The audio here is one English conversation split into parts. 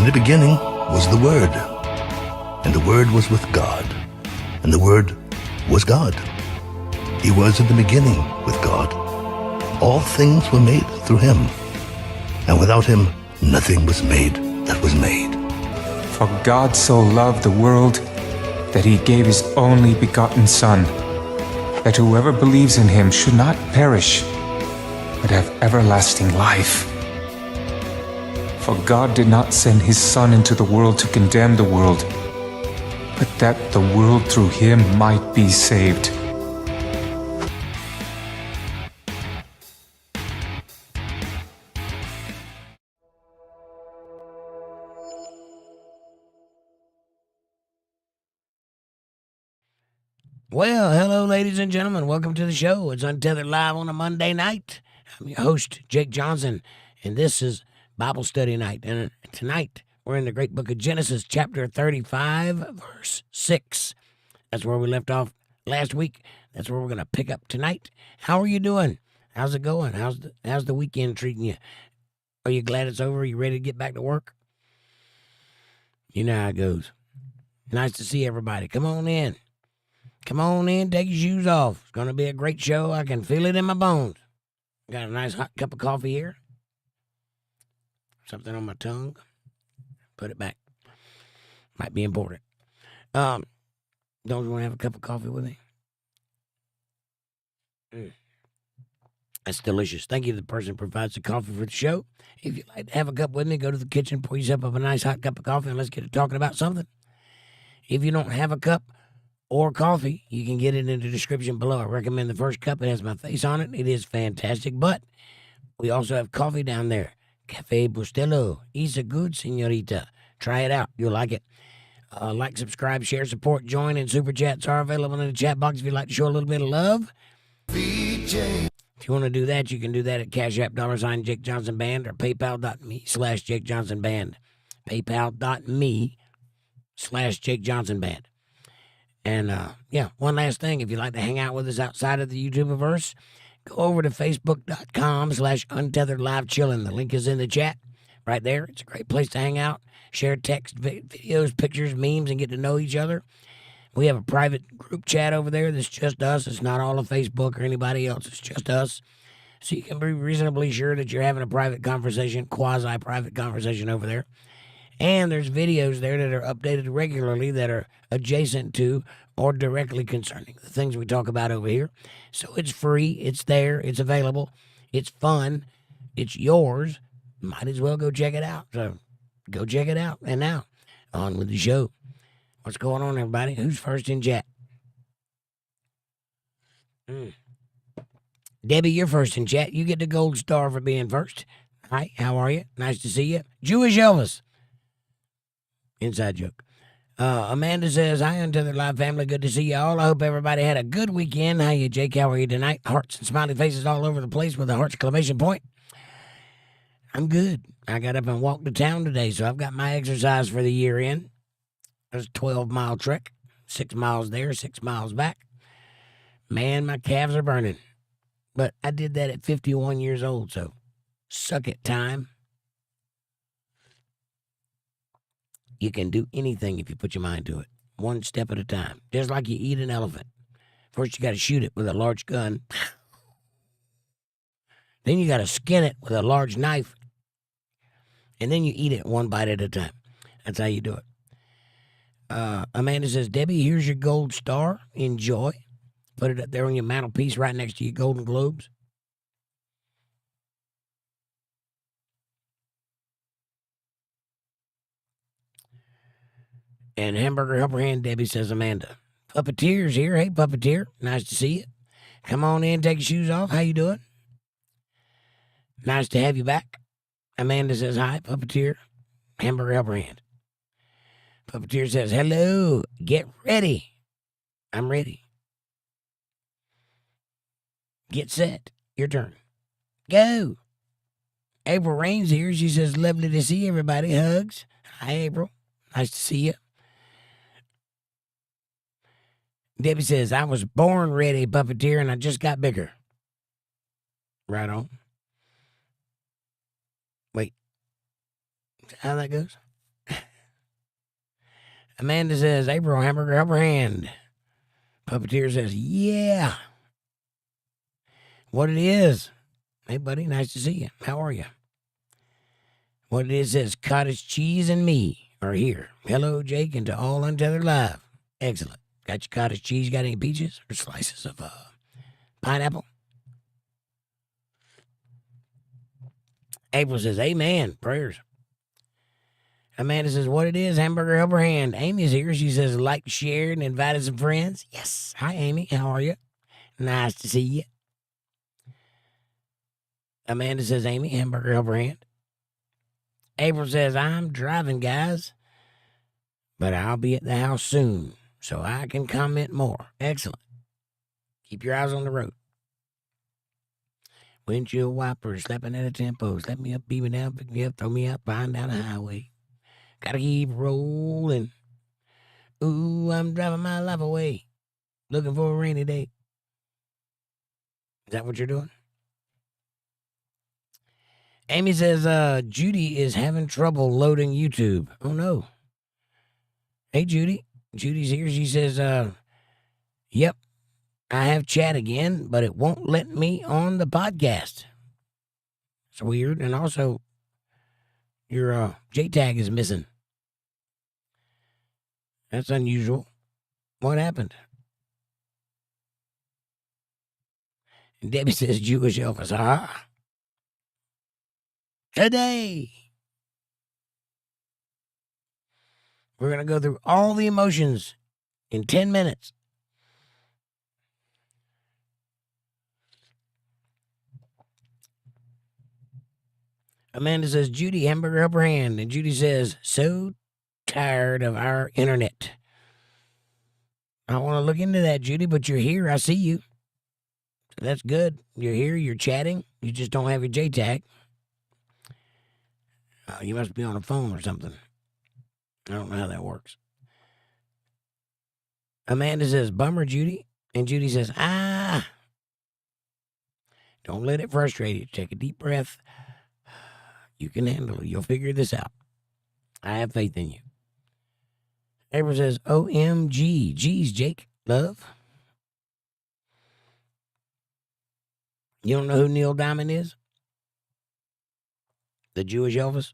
In the beginning was the Word, and the Word was with God, and the Word was God. He was in the beginning with God. All things were made through him, and without him nothing was made that was made. For God so loved the world that he gave his only begotten Son, that whoever believes in him should not perish, but have everlasting life. For God did not send his Son into the world to condemn the world, but that the world through him might be saved. Well, hello, ladies and gentlemen. Welcome to the show. It's Untethered Live on a Monday night. I'm your host, Jake Johnson, and this is Bible study night. And tonight, we're in the great book of Genesis, chapter 35, verse 6. That's where we left off last week. That's where we're going to pick up tonight. How are you doing? How's it going? How's the weekend treating you? Are you glad it's over? Are you ready to get back to work? You know how it goes. Nice to see everybody. Come on in. Come on in, take your shoes off. It's going to be a great show. I can feel it in my bones. Got a nice hot cup of coffee here. Something on my tongue. Put it back. Might be important. Don't you want to have a cup of coffee with me? That's delicious. Thank you to the person who provides the coffee for the show. If you'd like to have a cup with me, go to the kitchen, pour yourself up a nice hot cup of coffee, and let's get to talking about something. If you don't have a cup or coffee, you can get it in the description below. I recommend the first cup. It has my face on it. It is fantastic. But we also have coffee down there. Cafe Bustelo. It's a good, senorita. Try it out. You'll like it. Like, subscribe, share, support, join, and super chats are available in the chat box if you'd like to show a little bit of love. If you want to do that, you can do that at CashApp, $JakeJohnsonBand, or PayPal.me/JakeJohnsonBand. PayPal.me/JakeJohnsonBand. And, one last thing. If you'd like to hang out with us outside of the YouTubeverse, go over to Facebook.com/UntetheredLive chilling. The link is in the chat right there. It's a great place to hang out, share text, videos, pictures, memes, and get to know each other. We have a private group chat over there that's just us. It's not all of Facebook or anybody else. It's just us. So you can be reasonably sure that you're having a private conversation, quasi-private conversation over there. And there's videos there that are updated regularly that are adjacent to or directly concerning the things we talk about over here. So it's free. It's there. It's available. It's fun. It's yours. Might as well go check it out. So go check it out. And now, on with the show. What's going on, everybody? Who's first in chat? Debbie, you're first in chat. You get the gold star for being first. Hi, how are you? Nice to see you. Jewish Elvis. Inside joke. Amanda says, hi, Untethered Live family. Good to see you all. I hope everybody had a good weekend. How you, Jake? How are you tonight? Hearts and smiley faces all over the place with a heart exclamation point. I'm good. I got up and walked to town today, so I've got my exercise for the year in. There's a 12-mile trek. 6 miles there, 6 miles back. Man, my calves are burning. But I did that at 51 years old, so suck it, time. You can do anything if you put your mind to it, one step at a time, just like you eat an elephant. First, you got to shoot it with a large gun. Then you got to skin it with a large knife. And then you eat it one bite at a time. That's how you do it. Amanda says, Debbie, here's your gold star. Enjoy. Put it up there on your mantelpiece right next to your Golden Globes. And Hamburger Helper Hand Debbie says, Amanda. Puppeteer's here. Hey, Puppeteer. Nice to see you. Come on in, take your shoes off. How you doing? Nice to have you back. Amanda says, hi, Puppeteer. Hamburger Helper Hand. Puppeteer says, hello. Get ready. I'm ready. Get set. Your turn. Go. April Rain's here. She says, lovely to see everybody. Hugs. Hi, April. Nice to see you. Debbie says, I was born ready, Puppeteer, and I just got bigger. Right on. Wait. How that goes? Amanda says, April, hamburger, help her hand. Puppeteer says, yeah. What it is. Hey, buddy, nice to see you. How are you? What it is says, cottage cheese and me are here. Hello, Jake, and to all Untethered Live. Excellent. Got your cottage cheese? Got any peaches or slices of pineapple? April says, amen. Prayers. Amanda says, what it is, hamburger, help her hand. Amy's here. She says, like, shared, and invited some friends. Yes. Hi, Amy. How are you? Nice to see you. Amanda says, Amy, hamburger, help her hand. April says, I'm driving, guys, but I'll be at the house soon, so I can comment more. Excellent. Keep your eyes on the road. Windshield wipers slapping at a tempo. Slap me up, beat me down, pick me up, throw me out, flying down the highway. Gotta keep rolling. Ooh, I'm driving my life away. Looking for a rainy day. Is that what you're doing? Amy says, Judy is having trouble loading YouTube. Oh, no. Hey, Judy. Judy's here. She says, yep, I have chat again, but it won't let me on the podcast. It's weird. And also, your JTAG is missing. That's unusual. What happened? And Debbie says, Jewish Elvis. Ah. Today, we're going to go through all the emotions in 10 minutes. Amanda says, Judy, hamburger up her hand. And Judy says, so tired of our internet. I want to look into that, Judy, but you're here. I see you. So that's good. You're here. You're chatting. You just don't have your JTAG. You must be on a phone or something. I don't know how that works. Amanda says, bummer, Judy. And Judy says, don't let it frustrate you. Take a deep breath. You can handle it. You'll figure this out. I have faith in you. April says, OMG. Geez, Jake, love. You don't know who Neil Diamond is? The Jewish Elvis?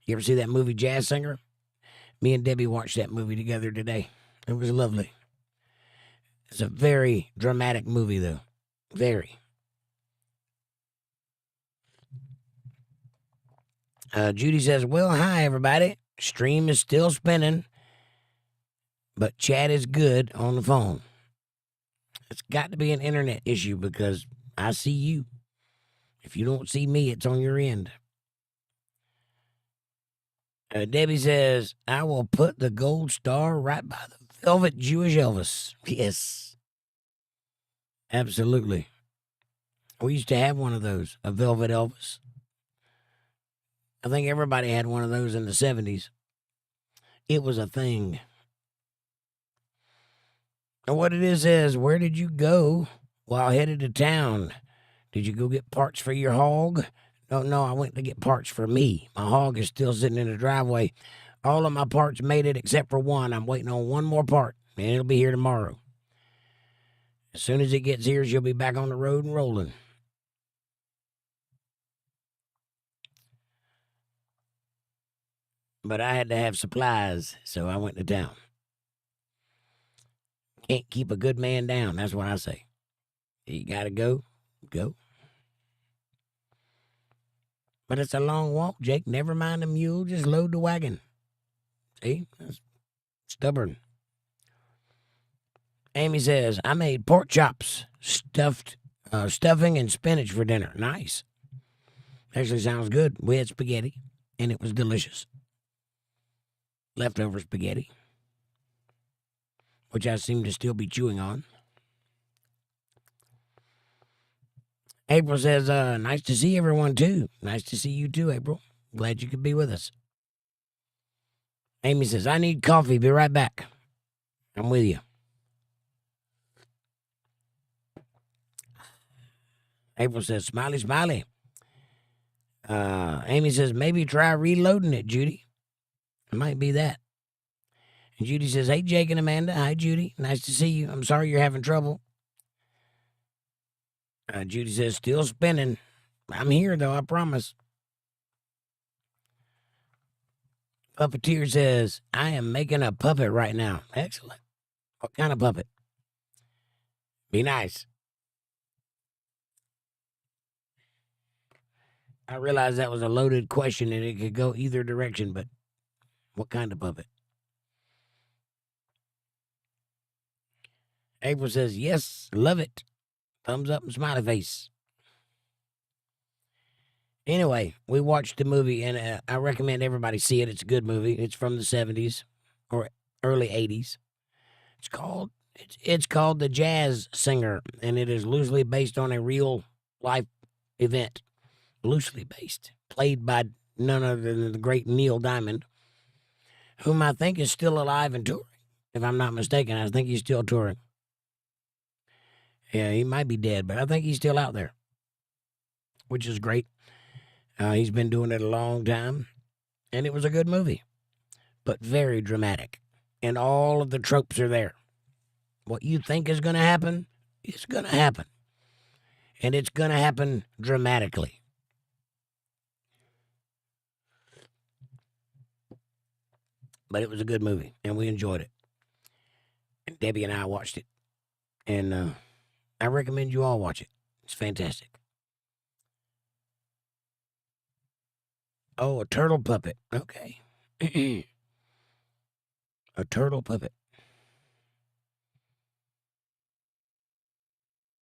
You ever see that movie, Jazz Singer? Me and Debbie watched that movie together today. It was lovely. It's a very dramatic movie, though. Very. Judy says, well, hi, everybody. Stream is still spinning, but chat is good on the phone. It's got to be an internet issue because I see you. If you don't see me, it's on your end. Debbie says, I will put the gold star right by the velvet Jewish Elvis. Yes. Absolutely. We used to have one of those, a velvet Elvis. I think everybody had one of those in the 70s. It was a thing. And what it is, where did you go while headed to town? Did you go get parts for your hog? No, I went to get parts for me. My hog is still sitting in the driveway. All of my parts made it except for one. I'm waiting on one more part, and it'll be here tomorrow. As soon as it gets here, she'll be back on the road and rolling. But I had to have supplies, so I went to town. Can't keep a good man down, that's what I say. You gotta go. But it's a long walk, Jake. Never mind the mule, just load the wagon. See? That's stubborn. Amy says, I made pork chops, stuffing and spinach for dinner. Nice. Actually sounds good. We had spaghetti, and it was delicious. Leftover spaghetti, which I seem to still be chewing on. April says, nice to see everyone, too. Nice to see you, too, April. Glad you could be with us. Amy says, I need coffee. Be right back. I'm with you. April says, smiley, smiley. Amy says, maybe try reloading it, Judy. It might be that. And Judy says, hey, Jake and Amanda. Hi, Judy. Nice to see you. I'm sorry you're having trouble. Judy says, still spinning. I'm here, though, I promise. Puppeteer says, I am making a puppet right now. Excellent. What kind of puppet? Be nice. I realized that was a loaded question and it could go either direction, but what kind of puppet? April says, yes, love it. Thumbs up and smiley face. Anyway, we watched the movie, and I recommend everybody see it. It's a good movie. It's from the 70s or early 80s. It's called The Jazz Singer, and it is loosely based on a real life event. Loosely based. Played by none other than the great Neil Diamond, whom I think is still alive and touring. If I'm not mistaken, I think he's still touring. Yeah, he might be dead, but I think he's still out there, which is great. He's been doing it a long time, and it was a good movie, but very dramatic, and all of the tropes are there. What you think is going to happen is going to happen, and it's going to happen dramatically. But it was a good movie, and we enjoyed it. And Debbie and I watched it, and I recommend you all watch it. It's fantastic. Oh, a turtle puppet. Okay. A turtle puppet.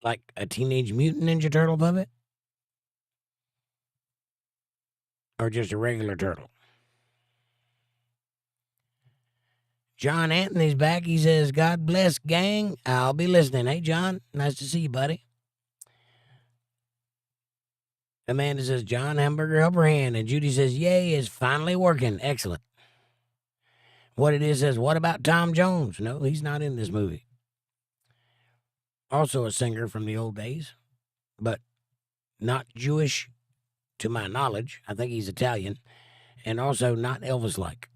Like a Teenage Mutant Ninja Turtle puppet? Or just a regular turtle? John Anthony's back. He says, God bless, gang. I'll be listening. Hey, John. Nice to see you, buddy. Amanda says, John, hamburger helper hand. And Judy says, yay, it's finally working. Excellent. What it is says, what about Tom Jones? No, he's not in this movie. Also a singer from the old days, but not Jewish to my knowledge. I think he's Italian. And also not Elvis-like.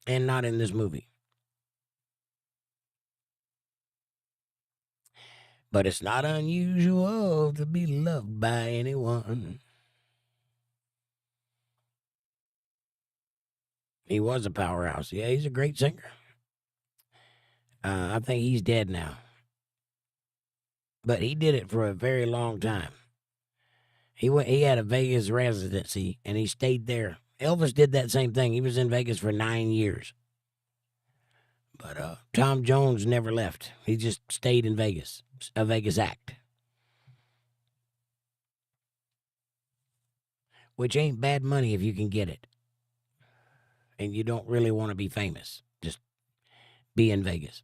And not in this movie. But it's not unusual to be loved by anyone. He was a powerhouse. Yeah, he's a great singer. I think he's dead now. But he did it for a very long time. He had a Vegas residency, and he stayed there. Elvis did that same thing. He was in Vegas for 9 years. But Tom Jones never left. He just stayed in Vegas, a Vegas act. Which ain't bad money if you can get it. And you don't really want to be famous. Just be in Vegas.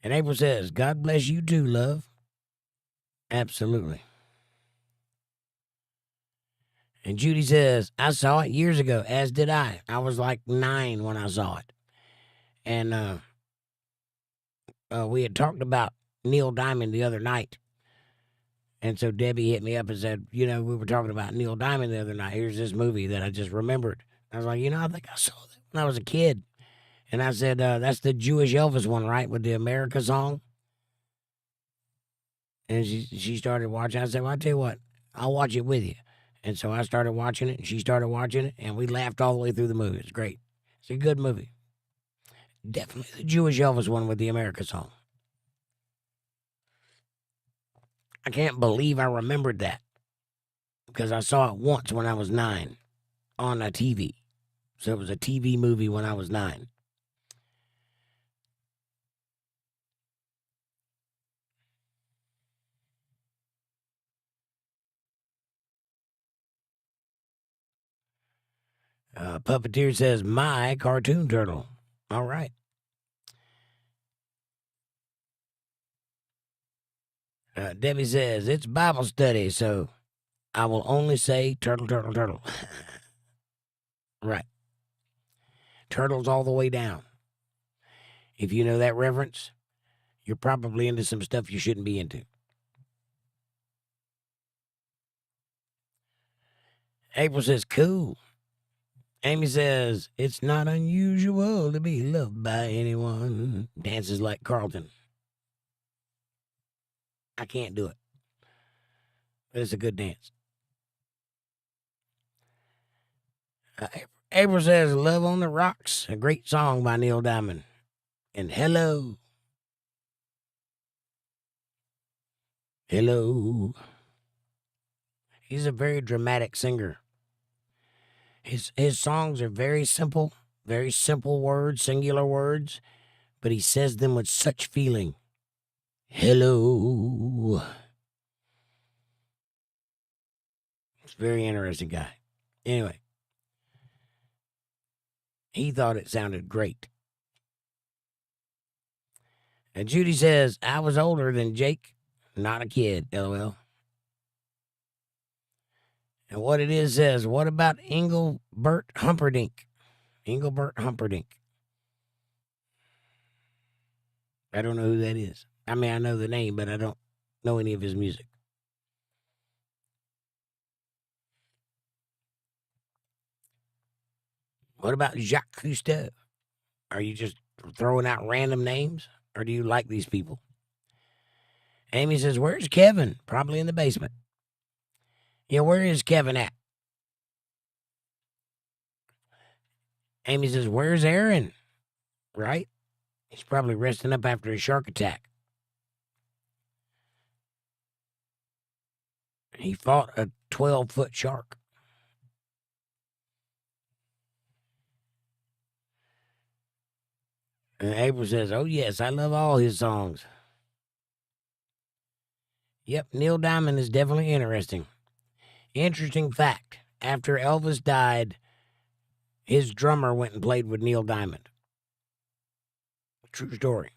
And April says, God bless you too, love. Absolutely. And Judy says, I saw it years ago, as did I. I was like 9 when I saw it. And we had talked about Neil Diamond the other night. And so Debbie hit me up and said, we were talking about Neil Diamond the other night. Here's this movie that I just remembered. I was like, I think I saw that when I was a kid. And I said, that's the Jewish Elvis one, right, with the America song? And she started watching. I said, well, I'll tell you what, I'll watch it with you. And so I started watching it, and she started watching it, and we laughed all the way through the movie. It's great. It's a good movie. Definitely the Jewish Elvis one with the America song. I can't believe I remembered that because I saw it once when I was 9 on a TV. So it was a TV movie when I was 9. Puppeteer says, my cartoon turtle. All right. Debbie says, it's Bible study, so I will only say turtle, turtle, turtle. Right. Turtles all the way down. If you know that reference, you're probably into some stuff you shouldn't be into. April says, cool. Amy says, it's not unusual to be loved by anyone. Dances like Carlton. I can't do it. But it's a good dance. April says, Love on the Rocks, a great song by Neil Diamond. And hello. Hello. He's a very dramatic singer. His songs are very simple words, singular words, but he says them with such feeling. Hello. He's a very interesting guy. Anyway, he thought it sounded great. And Judy says, I was older than Jake, not a kid, LOL. And what it is says, what about 𝕰𝕚𝕚𝕚𝕪? 𝕰𝕚𝕚𝕚𝕚𝕪. I don't know who that is. I mean, I know the name, but I don't know any of his music. What about Jacques Cousteau? Are you just throwing out random names, or do you like these people? Amy says, where's Kevin? Probably in the basement. Yeah, where is Kevin at? Amy says, where's Aaron? Right? He's probably resting up after a shark attack. He fought a 12-foot shark. And April says, oh, yes, I love all his songs. Yep, Neil Diamond is definitely interesting. Interesting fact, after Elvis died, his drummer went and played with Neil Diamond. True story.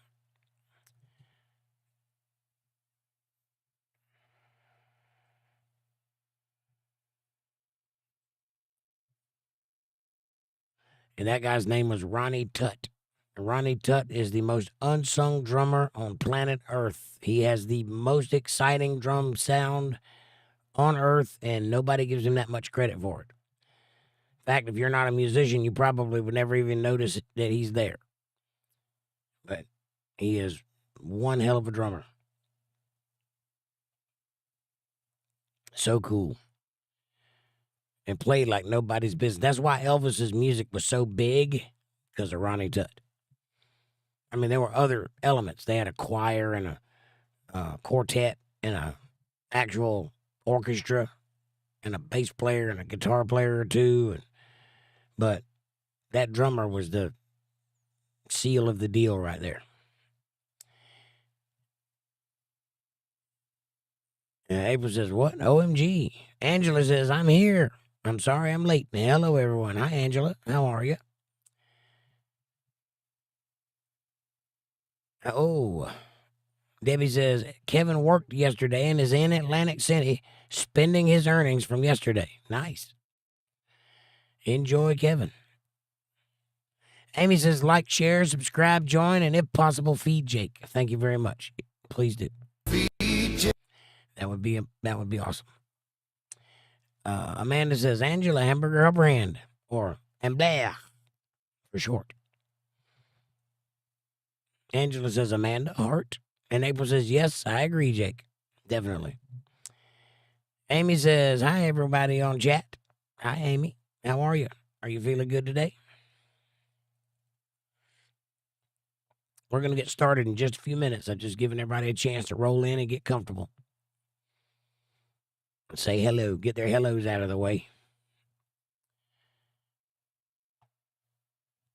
And that guy's name was Ronnie Tutt. Ronnie Tutt is the most unsung drummer on planet Earth. He has the most exciting drum sound on Earth, and nobody gives him that much credit for it. In fact, if you're not a musician, you probably would never even notice that he's there. But he is one hell of a drummer. So cool. And played like nobody's business. That's why Elvis's music was so big, because of Ronnie Tutt. I mean, there were other elements. They had a choir and a quartet and a actual orchestra and a bass player and a guitar player or two. But that drummer was the seal of the deal right there. And April says, what? OMG. Angela says, I'm here. I'm sorry I'm late. Hello, everyone. Hi, Angela. How are you? Oh, Debbie says, Kevin worked yesterday and is in Atlantic City spending his earnings from yesterday. Nice. Enjoy, Kevin. Amy says, like, share, subscribe, join, and if possible, feed Jake. Thank you very much. Please do. That would be awesome. Amanda says, Angela Hamburger Brand, or 𝕰𝕚𝕚𝕚 for short. Angela says, Amanda, heart. And April says, yes, I agree, Jake. Definitely. Amy says, hi, everybody on chat. Hi, Amy. How are you? Are you feeling good today? We're going to get started in just a few minutes. I'm just giving everybody a chance to roll in and get comfortable. Say hello. Get their hellos out of the way.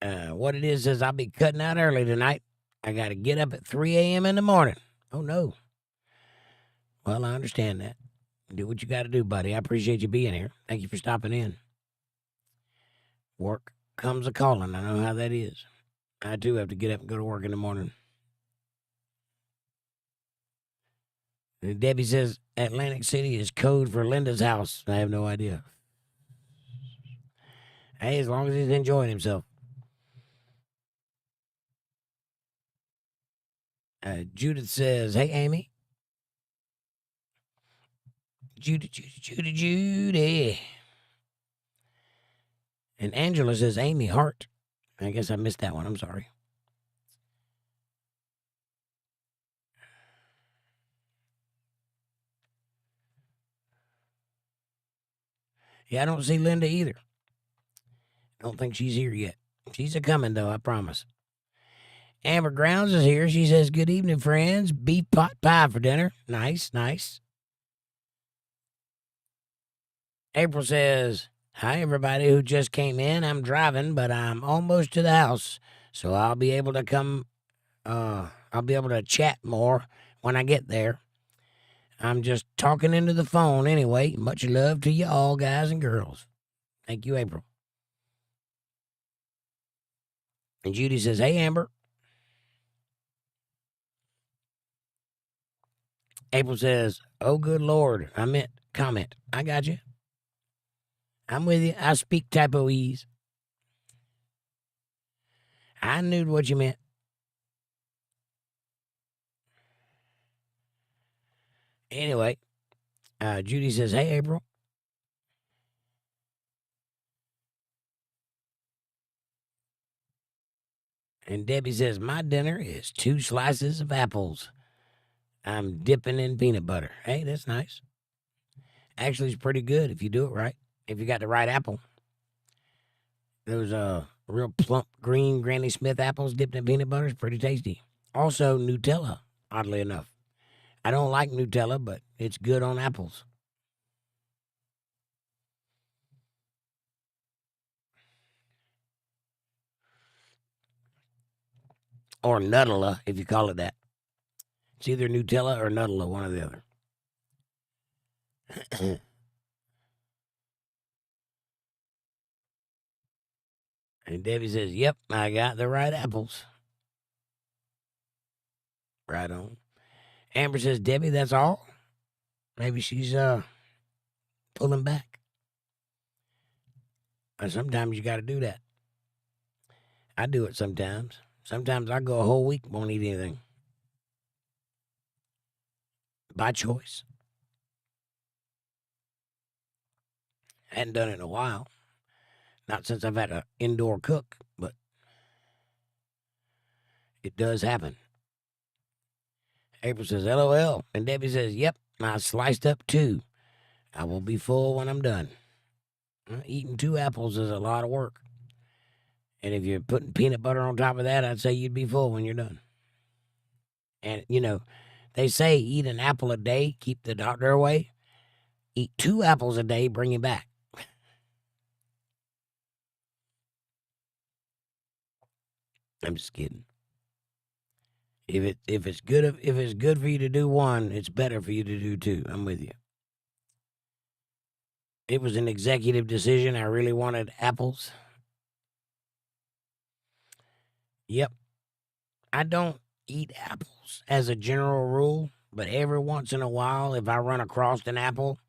What it is I'll be cutting out early tonight. I got to get up at 3 a.m. in the morning. Oh, no. Well, I understand that. Do what you got to do, buddy. I appreciate you being here. Thank you for stopping in. Work comes a calling. I know how that is. I, too, have to get up and go to work in the morning. And Debbie says Atlantic City is code for Linda's house. I have no idea. Hey, as long as he's enjoying himself. Judith says, hey, Amy. Judy. And Angela says, Amy Hart. I guess I missed that one. I'm sorry. Yeah, I don't see Linda either. Don't think she's here yet. She's a-coming, though, I promise. Amber Grounds is here. She says, good evening, friends. Beef pot pie for dinner. Nice, nice. April says, hi, everybody who just came in. I'm driving, but I'm almost to the house, so I'll be able to I'll be able to chat more when I get there. I'm just talking into the phone anyway. Much love to you all, guys and girls. Thank you, April. And Judy says, hey, Amber. April says, oh, good Lord. I meant comment. I got you. I'm with you. I speak typoese. I knew what you meant. Anyway, Judy says, hey, April. And Debbie says, my dinner is 2 slices of apples. I'm dipping in peanut butter. Hey, that's nice. Actually, it's pretty good if you do it right. If you got the right apple. Those real plump green Granny Smith apples dipped in peanut butter is pretty tasty. Also, Nutella, oddly enough. I don't like Nutella, but it's good on apples. Or Nutella, if you call it that. It's either Nutella or Nutella, one or the other. And Debbie says, yep, I got the right apples. Right on. Amber says, Debbie, that's all? Maybe she's pulling back. And sometimes you got to do that. I do it sometimes. Sometimes I go a whole week, won't eat anything. By choice. I hadn't done it in a while. Not since I've had an indoor cook, but it does happen. April says, LOL. And Debbie says, yep, I sliced up 2. I will be full when I'm done. Eating 2 apples is a lot of work. And if you're putting peanut butter on top of that, I'd say you'd be full when you're done. And, you know, they say eat an apple a day, keep the doctor away. Eat 2 apples a day, bring him back. I'm just kidding. If it's good for you to do 1, it's better for you to do 2. I'm with you. It was an executive decision. I really wanted apples. Yep. I don't eat apples as a general rule, but every once in a while, if I run across an apple,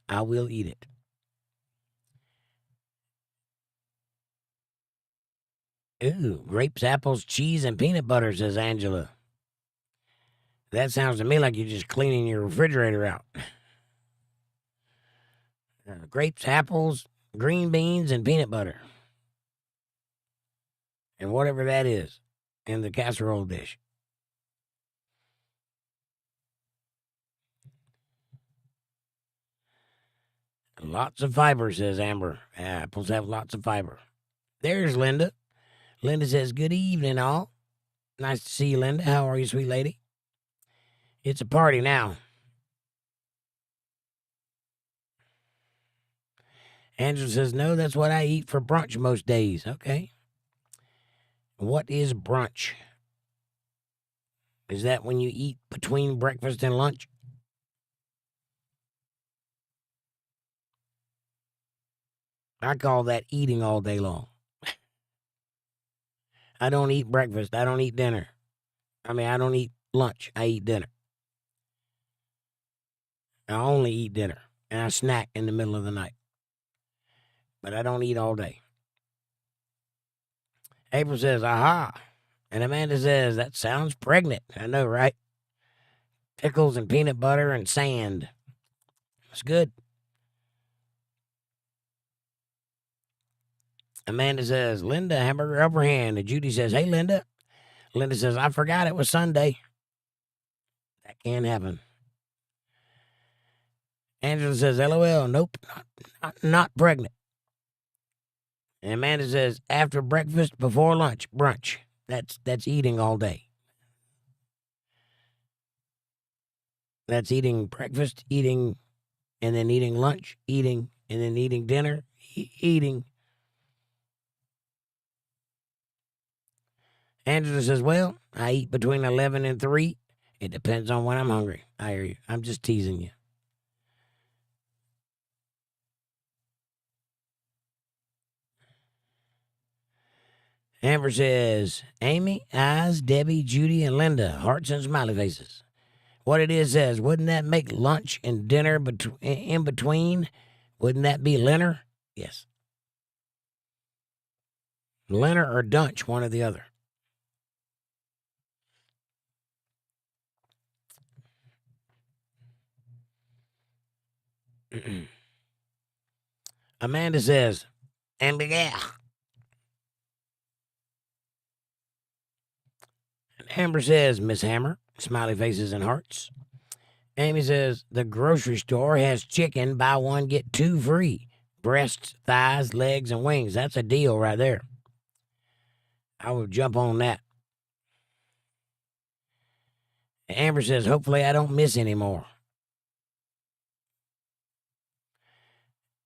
I will eat it. Ooh, grapes, apples, cheese, and peanut butter, says Angela. That sounds to me like you're just cleaning your refrigerator out. Grapes, apples, green beans, and peanut butter. And whatever that is in the casserole dish. Lots of fiber, says Amber. Apples have lots of fiber. There's Linda. Linda says, good evening, all. Nice to see you, Linda. How are you, sweet lady? It's a party now. Angela says, no, that's what I eat for brunch most days. Okay. What is brunch? Is that when you eat between breakfast and lunch? I call that eating all day long. I don't eat breakfast. I don't eat dinner. I don't eat lunch. I eat dinner. I only eat dinner. And I snack in the middle of the night. But I don't eat all day. April says, aha. And Amanda says, that sounds pregnant. I know, right? Pickles and peanut butter and sand. It's good. Amanda says, Linda, hamburger upper hand. And Judy says, hey, Linda. Linda says, I forgot it was Sunday. That can't happen. Angela says, LOL, nope, not pregnant. And Amanda says, after breakfast, before lunch, brunch. That's eating all day. That's eating breakfast, eating, and then eating lunch, eating, and then eating dinner, eating. Angela says, well, I eat between 11 and 3. It depends on when I'm hungry. I hear you. I'm just teasing you. Amber says, Amy, eyes, Debbie, Judy, and Linda, hearts and smiley faces. What it is says, wouldn't that make lunch and dinner in between? Wouldn't that be Leonard? Yes. Leonard or Dunch, one or the other. Amanda says, and yeah. Amber says, Miss Hammer, smiley faces and hearts. Amy says, the grocery store has chicken, buy one, get 2 free. Breasts, thighs, legs, and wings. That's a deal right there. I would jump on that. Amber says, hopefully I don't miss any more.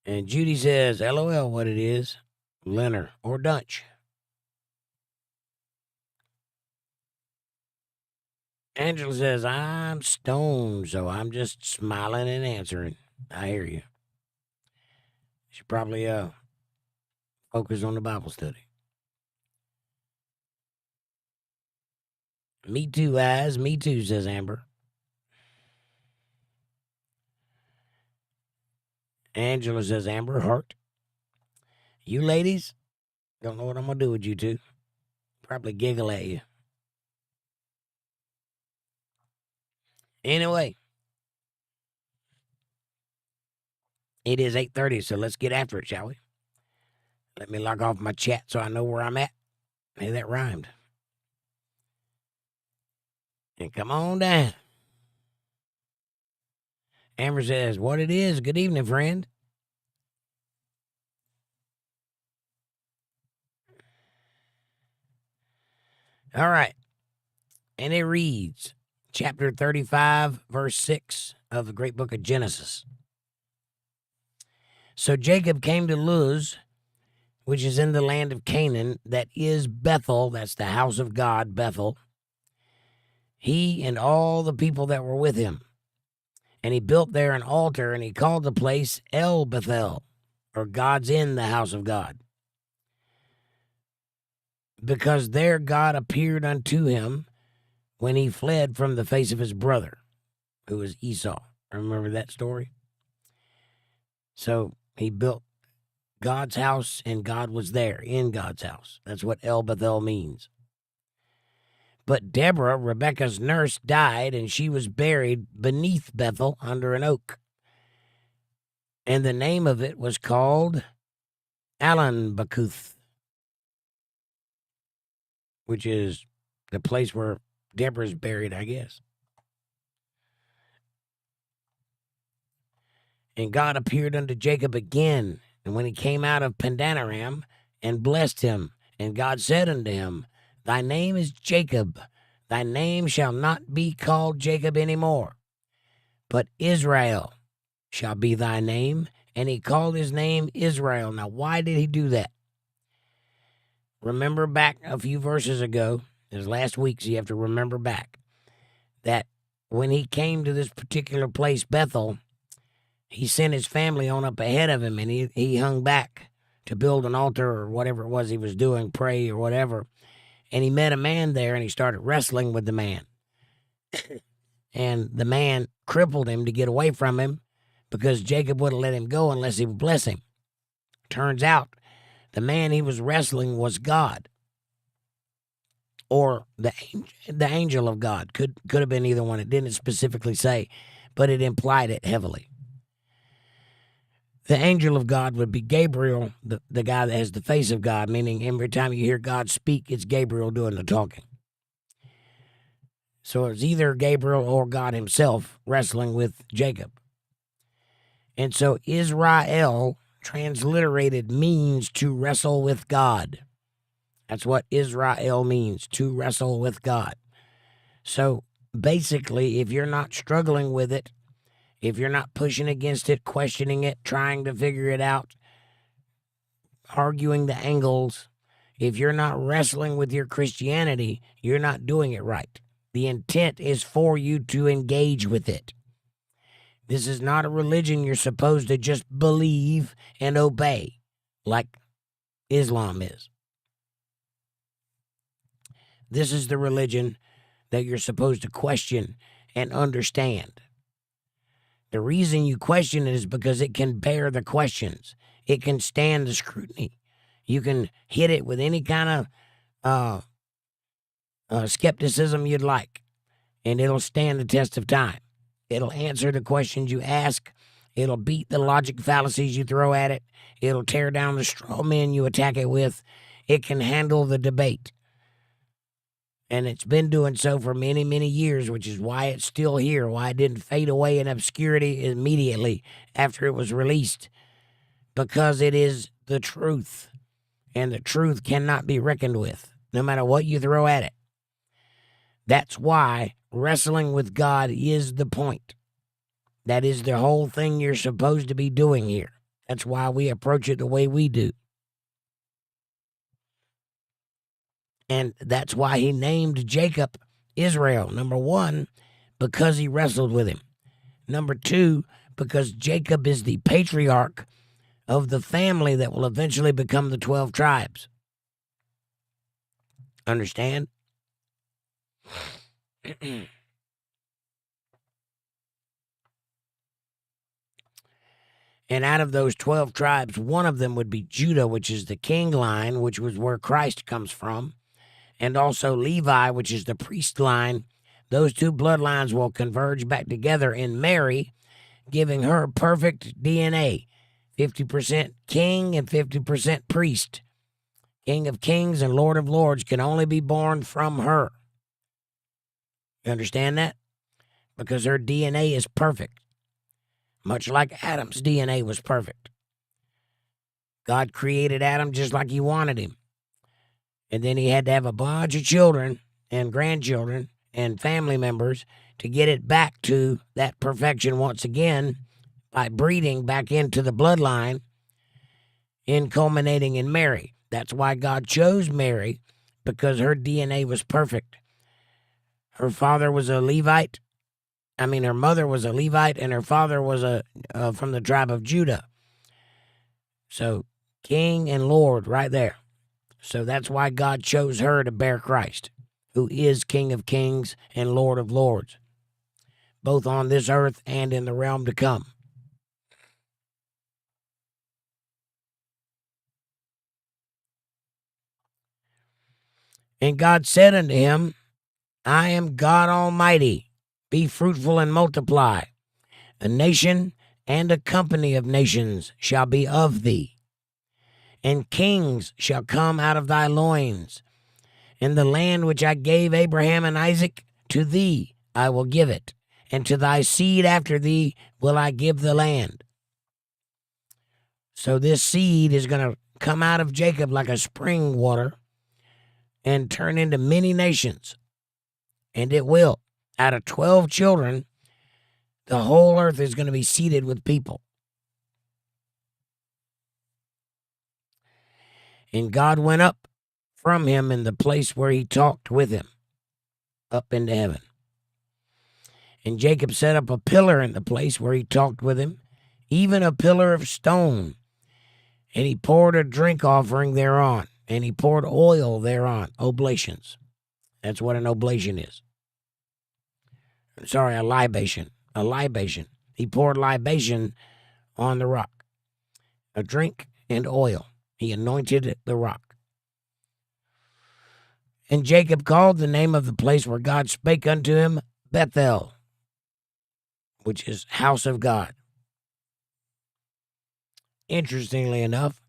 And Judy says, LOL, what it is, Leonard or Dunch. Angela says, I'm stoned, so I'm just smiling and answering. I hear you. Should probably focus on the Bible study. Me too, eyes. Me too, says Amber. Angela says, Amber, heart. You ladies, don't know what I'm going to do with you two. Probably giggle at you. Anyway, it is 8:30, so let's get after it, shall we? Let me log off my chat so I know where I'm at. Hey, that rhymed. And come on down. Amber says, what it is, good evening, friend. All right. And it reads, chapter 35, verse 6 of the great book of Genesis. So Jacob came to Luz, which is in the land of Canaan, that is Bethel, that's the house of God, Bethel, he and all the people that were with him. And he built there an altar, and he called the place El Bethel, or God's in the house of God. Because there God appeared unto him when he fled from the face of his brother, who was Esau. Remember that story? So he built God's house, and God was there in God's house. That's what El Bethel means. But Deborah, Rebekah's nurse, died, and she was buried beneath Bethel under an oak. And the name of it was called Allan-Bacuth, which is the place where Deborah's buried, I guess. And God appeared unto Jacob again, and when he came out of Padanaram, and blessed him, and God said unto him, thy name is Jacob, thy name shall not be called Jacob any more, but Israel shall be thy name. And he called his name Israel. Now, why did he do that? Remember back a few verses ago, it was last week, so you have to remember back, that when he came to this particular place, Bethel, he sent his family on up ahead of him, and he hung back to build an altar or whatever it was he was doing, pray or whatever. And he met a man there, and he started wrestling with the man. And the man crippled him to get away from him because Jacob wouldn't let him go unless he would bless him. Turns out the man he was wrestling was God, or the angel of God. Could have been either one. It didn't specifically say, but it implied it heavily. The angel of God would be Gabriel, the guy that has the face of God, meaning every time you hear God speak, it's Gabriel doing the talking. So it's either Gabriel or God himself wrestling with Jacob. And so Israel, transliterated, means to wrestle with God. That's what Israel means, to wrestle with God. So basically, if you're not struggling with it, if you're not pushing against it, questioning it, trying to figure it out, arguing the angles, if you're not wrestling with your Christianity, you're not doing it right. The intent is for you to engage with it. This is not a religion you're supposed to just believe and obey like Islam is. This is the religion that you're supposed to question and understand. The reason you question it is because it can bear the questions. It can stand the scrutiny. You can hit it with any kind of skepticism you'd like, and it'll stand the test of time. It'll answer the questions you ask. It'll beat the logic fallacies you throw at it. It'll tear down the straw men you attack it with. It can handle the debate. And it's been doing so for many, many years, which is why it's still here, why it didn't fade away in obscurity immediately after it was released. Because it is the truth, and the truth cannot be reckoned with, no matter what you throw at it. That's why wrestling with God is the point. That is the whole thing you're supposed to be doing here. That's why we approach it the way we do. And that's why he named Jacob Israel. Number one, because he wrestled with him. Number two, because Jacob is the patriarch of the family that will eventually become the 12 tribes. Understand? And out of those 12 tribes, one of them would be Judah, which is the king line, which was where Christ comes from. And also Levi, which is the priest line. Those two bloodlines will converge back together in Mary, giving her perfect DNA. 50% king and 50% priest. King of kings and Lord of lords can only be born from her. You understand that? Because her DNA is perfect. Much like Adam's DNA was perfect. God created Adam just like he wanted him. And then he had to have a bunch of children and grandchildren and family members to get it back to that perfection once again by breeding back into the bloodline and culminating in Mary. That's why God chose Mary, because her DNA was perfect. Her father was a Levite. Her mother was a Levite, and her father was from the tribe of Judah. So, king and Lord right there. So that's why God chose her to bear Christ, who is King of kings and Lord of lords, both on this earth and in the realm to come. And God said unto him, I am God Almighty. Be fruitful and multiply. A nation and a company of nations shall be of thee. And kings shall come out of thy loins. And the land which I gave Abraham and Isaac, to thee I will give it. And to thy seed after thee will I give the land. So this seed is going to come out of Jacob like a spring water and turn into many nations. And it will. Out of 12 children, the whole earth is going to be seeded with people. And God went up from him in the place where he talked with him, up into heaven. And Jacob set up a pillar in the place where he talked with him, even a pillar of stone. And he poured a drink offering thereon, and he poured oil thereon, oblations. That's what an oblation is. Sorry, a libation. A libation. He poured libation on the rock. A drink and oil. He anointed the rock. And Jacob called the name of the place where God spake unto him, Bethel, which is house of God. Interestingly enough,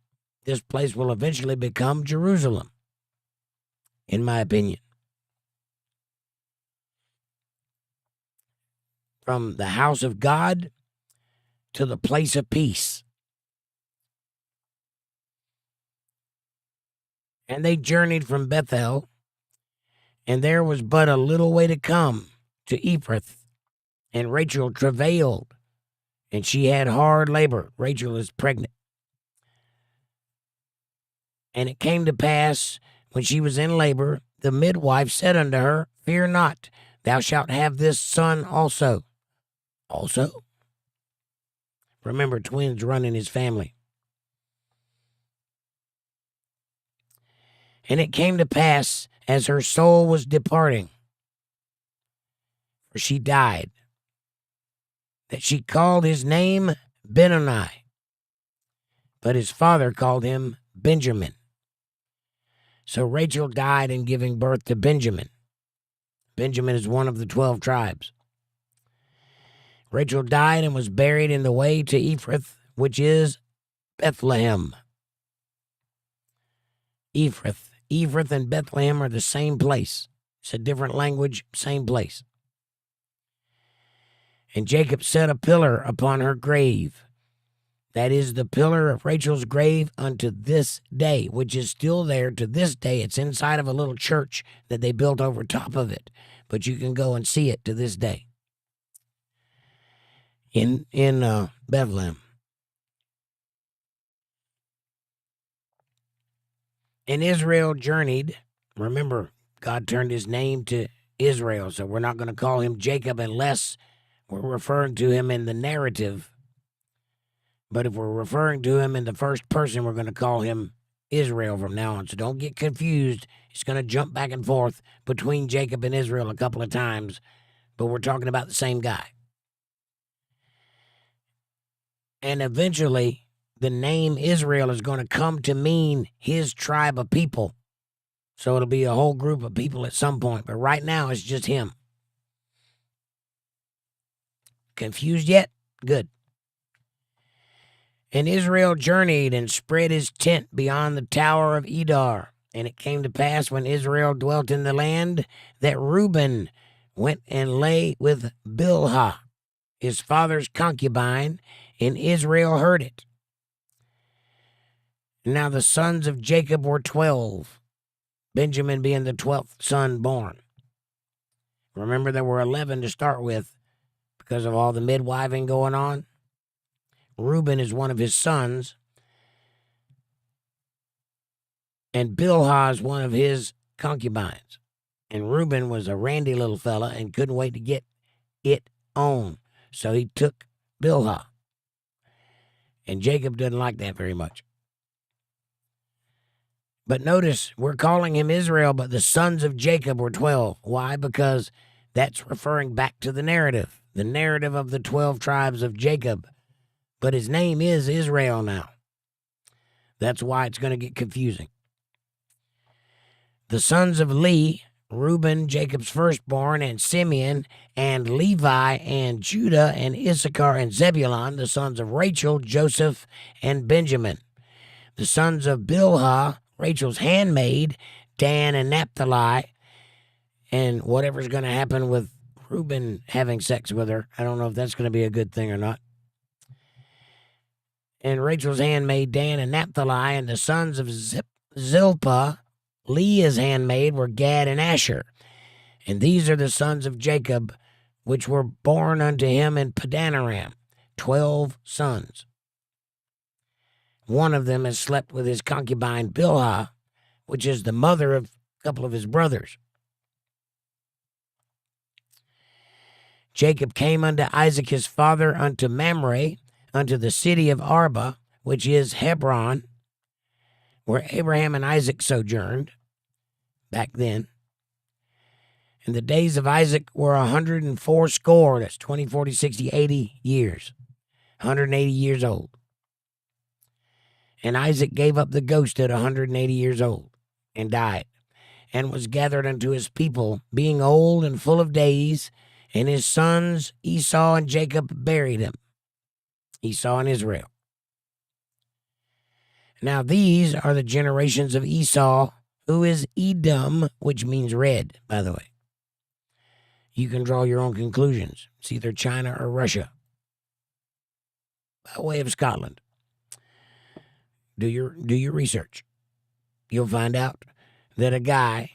this place will eventually become Jerusalem, in my opinion. From the house of God to the place of peace. And they journeyed from Bethel, and there was but a little way to come to Ephrath. And Rachel travailed, and she had hard labor. Rachel is pregnant. And it came to pass, when she was in labor, the midwife said unto her, Fear not, thou shalt have this son also. Also? Remember, twins run in his family. And it came to pass, as her soul was departing, for she died, that she called his name Benoni, but his father called him Benjamin. So Rachel died in giving birth to Benjamin. Benjamin is one of the 12 tribes. Rachel died and was buried in the way to Ephrath, which is Bethlehem. Ephrath and Bethlehem are the same place. It's a different language, same place. And Jacob set a pillar upon her grave. That is the pillar of Rachel's grave unto this day, which is still there to this day. It's inside of a little church that they built over top of it, but you can go and see it to this day in Bethlehem. And Israel journeyed. Remember, God turned his name to Israel, so we're not going to call him Jacob unless we're referring to him in the narrative. But if we're referring to him in the first person, we're going to call him Israel from now on. So don't get confused. It's going to jump back and forth between Jacob and Israel a couple of times, but we're talking about the same guy. And eventually, the name Israel is going to come to mean his tribe of people. So it'll be a whole group of people at some point. But right now, it's just him. Confused yet? Good. And Israel journeyed and spread his tent beyond the tower of Edar. And it came to pass, when Israel dwelt in the land, that Reuben went and lay with Bilhah, his father's concubine, and Israel heard it. Now the sons of Jacob were 12, Benjamin being the 12th son born. Remember, there were 11 to start with because of all the midwiving going on. Reuben is one of his sons, and Bilhah is one of his concubines. And Reuben was a randy little fella and couldn't wait to get it on, so he took Bilhah. And Jacob doesn't like that very much. But notice, we're calling him Israel, but the sons of Jacob were 12. Why? Because that's referring back to the narrative of the 12 tribes of Jacob. But his name is Israel now. That's why it's going to get confusing. The sons of Leah, Reuben, Jacob's firstborn, and Simeon, and Levi, and Judah, and Issachar, and Zebulun, the sons of Rachel, Joseph, and Benjamin. The sons of Bilhah, Rachel's handmaid, Dan and Naphtali, and whatever's going to happen with Reuben having sex with her. I don't know if that's going to be a good thing or not. And Rachel's handmaid, Dan and Naphtali, and the sons of Zilpah, Leah's handmaid, were Gad and Asher. And these are the sons of Jacob, which were born unto him in Padanaram, 12 sons. One of them has slept with his concubine Bilhah, which is the mother of a couple of his brothers. Jacob came unto Isaac his father unto Mamre, unto the city of Arba, which is Hebron, where Abraham and Isaac sojourned back then. And the days of Isaac were 104 score. That's 20, 40, 60, 80 years. 180 years old. And Isaac gave up the ghost at 180 years old and died, and was gathered unto his people, being old and full of days, and his sons Esau and Jacob buried him. Esau and Israel. Now these are the generations of Esau, who is Edom, which means red, by the way. You can draw your own conclusions. It's either China or Russia, by way of Scotland. Do your research. You'll find out that a guy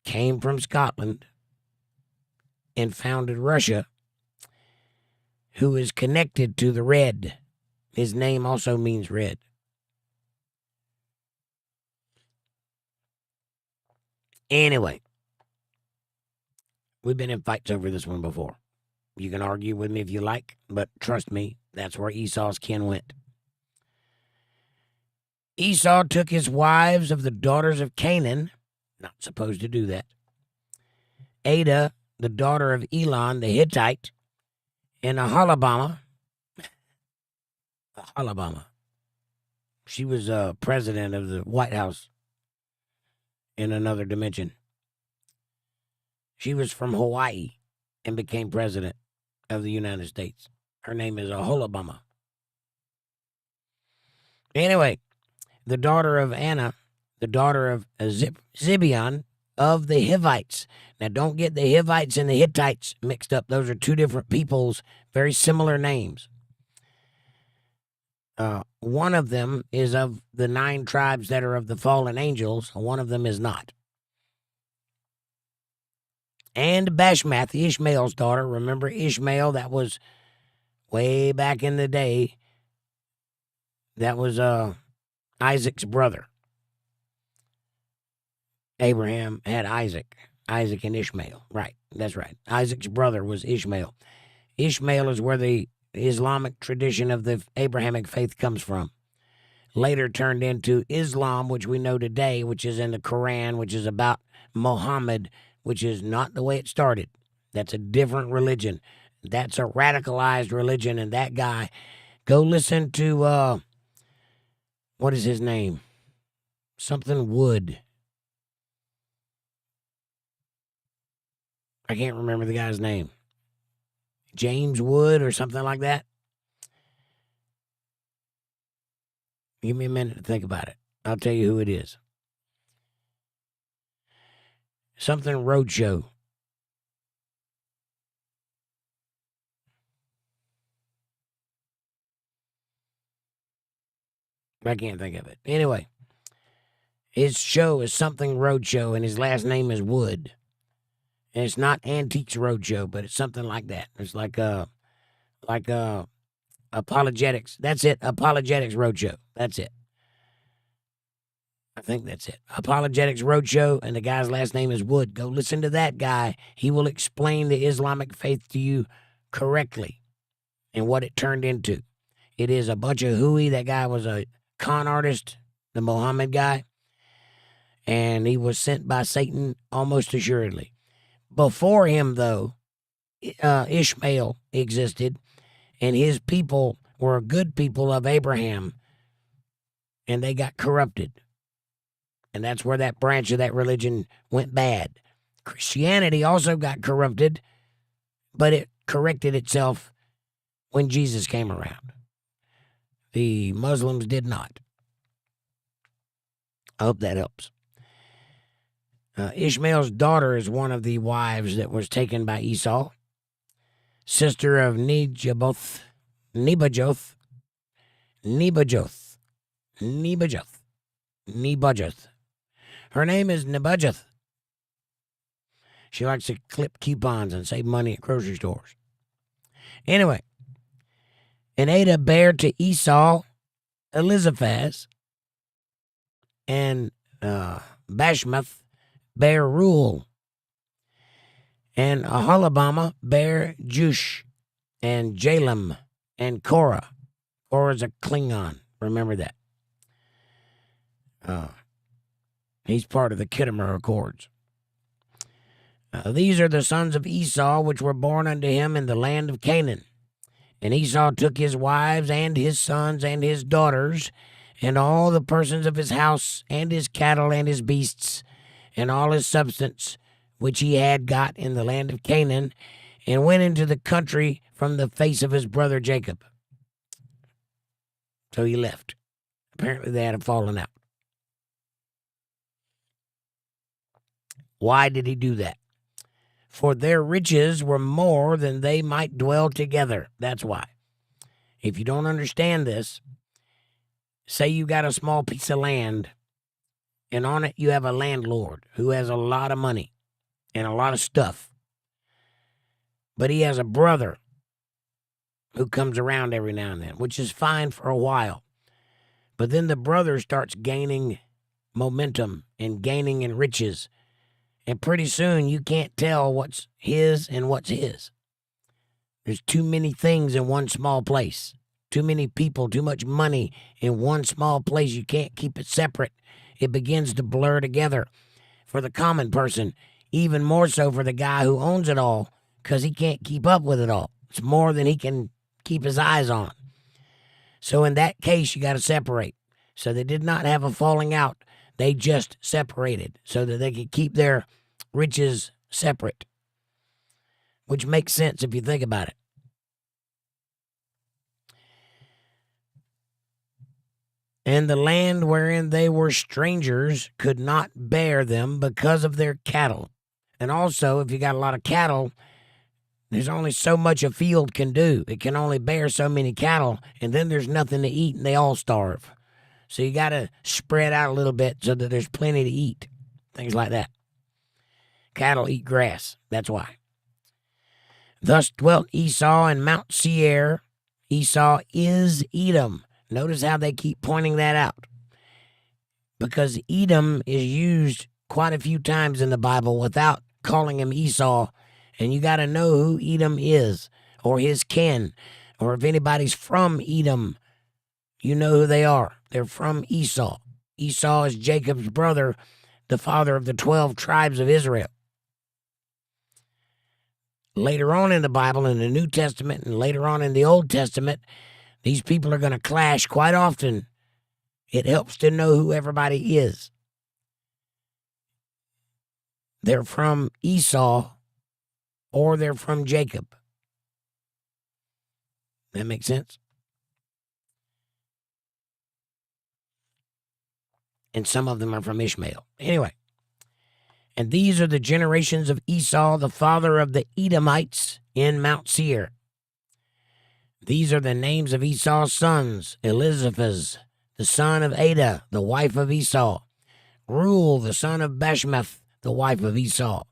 came from Scotland and founded Russia, who is connected to the red. His name also means red. Anyway, we've been in fights over this one before. You can argue with me if you like, but trust me, that's where Esau's kin went. Esau took his wives of the daughters of Canaan, not supposed to do that. Ada, the daughter of Elon the Hittite, and Aholibamah. She was president of the White House in another dimension. She was from Hawaii and became president of the United States. Her name is Aholibamah. Anyway, the daughter of Anna, the daughter of Zibeon of the Hivites. Now, don't get the Hivites and the Hittites mixed up. Those are two different peoples, very similar names. One of them is of the 9 tribes that are of the fallen angels. One of them is not. And Bashmath, Ishmael's daughter. Remember Ishmael? That was way back in the day. That was Isaac's brother. Abraham had Isaac and Ishmael. Right, that's right. Isaac's brother was Ishmael. Ishmael is where the Islamic tradition of the Abrahamic faith comes from. Later turned into Islam, which we know today, which is in the Quran, which is about Muhammad, which is not the way it started. That's a different religion. That's a radicalized religion, and that guy, go listen to, what is his name? Something Wood. I can't remember the guy's name. James Wood or something like that. Give me a minute to think about it. I'll tell you who it is. Something Roadshow. I can't think of it. Anyway, his show is Something Roadshow, and his last name is Wood. And it's not Antiques Roadshow, but it's something like that. It's like Apologetics. That's it. Apologetics Roadshow. That's it. I think that's it. Apologetics Roadshow, and the guy's last name is Wood. Go listen to that guy. He will explain the Islamic faith to you correctly and what it turned into. It is a bunch of hooey. That guy was a con artist, the Muhammad guy, and he was sent by Satan almost assuredly. Before him, though, Ishmael existed, and his people were good people of Abraham, and they got corrupted. And that's where that branch of that religion went bad. Christianity also got corrupted, but it corrected itself when Jesus came around. The Muslims did not. I hope that helps. Ishmael's daughter is one of the wives that was taken by Esau, sister of Nebajoth. Her name is Nebajoth. She likes to clip coupons and save money at grocery stores. Anyway, and Ada bare to Esau Eliphaz, and Bashmath bare Reuel, and Aholibamah bare Jush, and Jalem, and Korah. Korah's a Klingon. Remember that. He's part of the 𝕊𝕬𝕪 Accords. These are the sons of Esau, which were born unto him in the land of Canaan. And Esau took his wives and his sons and his daughters, and all the persons of his house, and his cattle and his beasts, and all his substance, which he had got in the land of Canaan, and went into the country from the face of his brother Jacob. So he left. Apparently they had a falling out. Why did he do that? For their riches were more than they might dwell together. That's why. If you don't understand this, say you got a small piece of land, and on it you have a landlord who has a lot of money and a lot of stuff. But he has a brother who comes around every now and then, which is fine for a while. But then the brother starts gaining momentum and gaining in riches. And pretty soon you can't tell what's his and what's his. There's too many things in one small place. Too many people, too much money in one small place. You can't keep it separate. It begins to blur together for the common person, even more so for the guy who owns it all, because he can't keep up with it all. It's more than he can keep his eyes on. So in that case, you got to separate. So they did not have a falling out. They just separated so that they could keep their riches separate, which makes sense if you think about it. And the land wherein they were strangers could not bear them because of their cattle. And also, if you got a lot of cattle, there's only so much a field can do. It can only bear so many cattle, and then there's nothing to eat, and they all starve. So you got to spread out a little bit so that there's plenty to eat. Things like that. Cattle eat grass. That's why. Thus dwelt Esau in Mount Seir. Esau is Edom. Notice how they keep pointing that out. Because Edom is used quite a few times in the Bible without calling him Esau. And you got to know who Edom is, or his kin, or if anybody's from Edom, you know who they are. They're from Esau. Esau is Jacob's brother, the father of the 12 tribes of Israel. Later on in the Bible, in the New Testament, and later on in the Old Testament, these people are going to clash quite often. It helps to know who everybody is. They're from Esau, or they're from Jacob. That makes sense? And some of them are from Ishmael. Anyway, and these are the generations of Esau, the father of the Edomites in Mount Seir. These are the names of Esau's sons: Eliphaz, the son of Adah, the wife of Esau; Reuel, the son of Bashmath, the wife of Esau.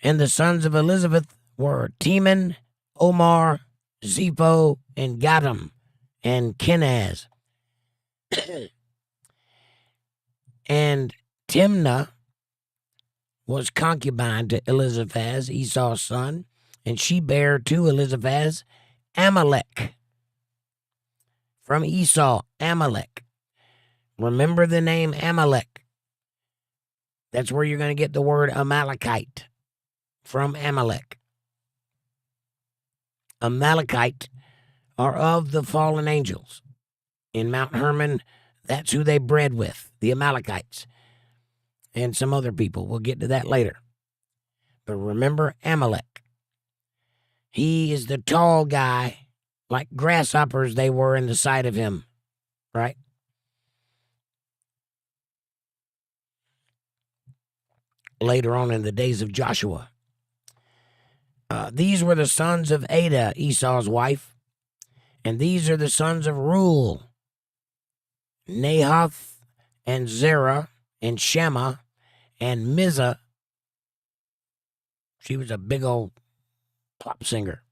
And the sons of Elizabeth were Teman, Omar, Zepho, and Gatam, and Kenaz. And Timnah was concubine to Eliphaz, Esau's son, and she bare to Eliphaz Amalek. From Esau, Amalek. Remember the name Amalek. That's where you're going to get the word Amalekite, from Amalek. Amalekite are of the fallen angels. In Mount Hermon, that's who they bred with, the Amalekites. And some other people. We'll get to that later. But remember Amalek. He is the tall guy, like grasshoppers they were in the sight of him, right? Later on in the days of Joshua. These were the sons of Adah, Esau's wife. And these are the sons of Reuel: Nahath, and Zerah, and Shema, and Mizah. She was a big old pop singer.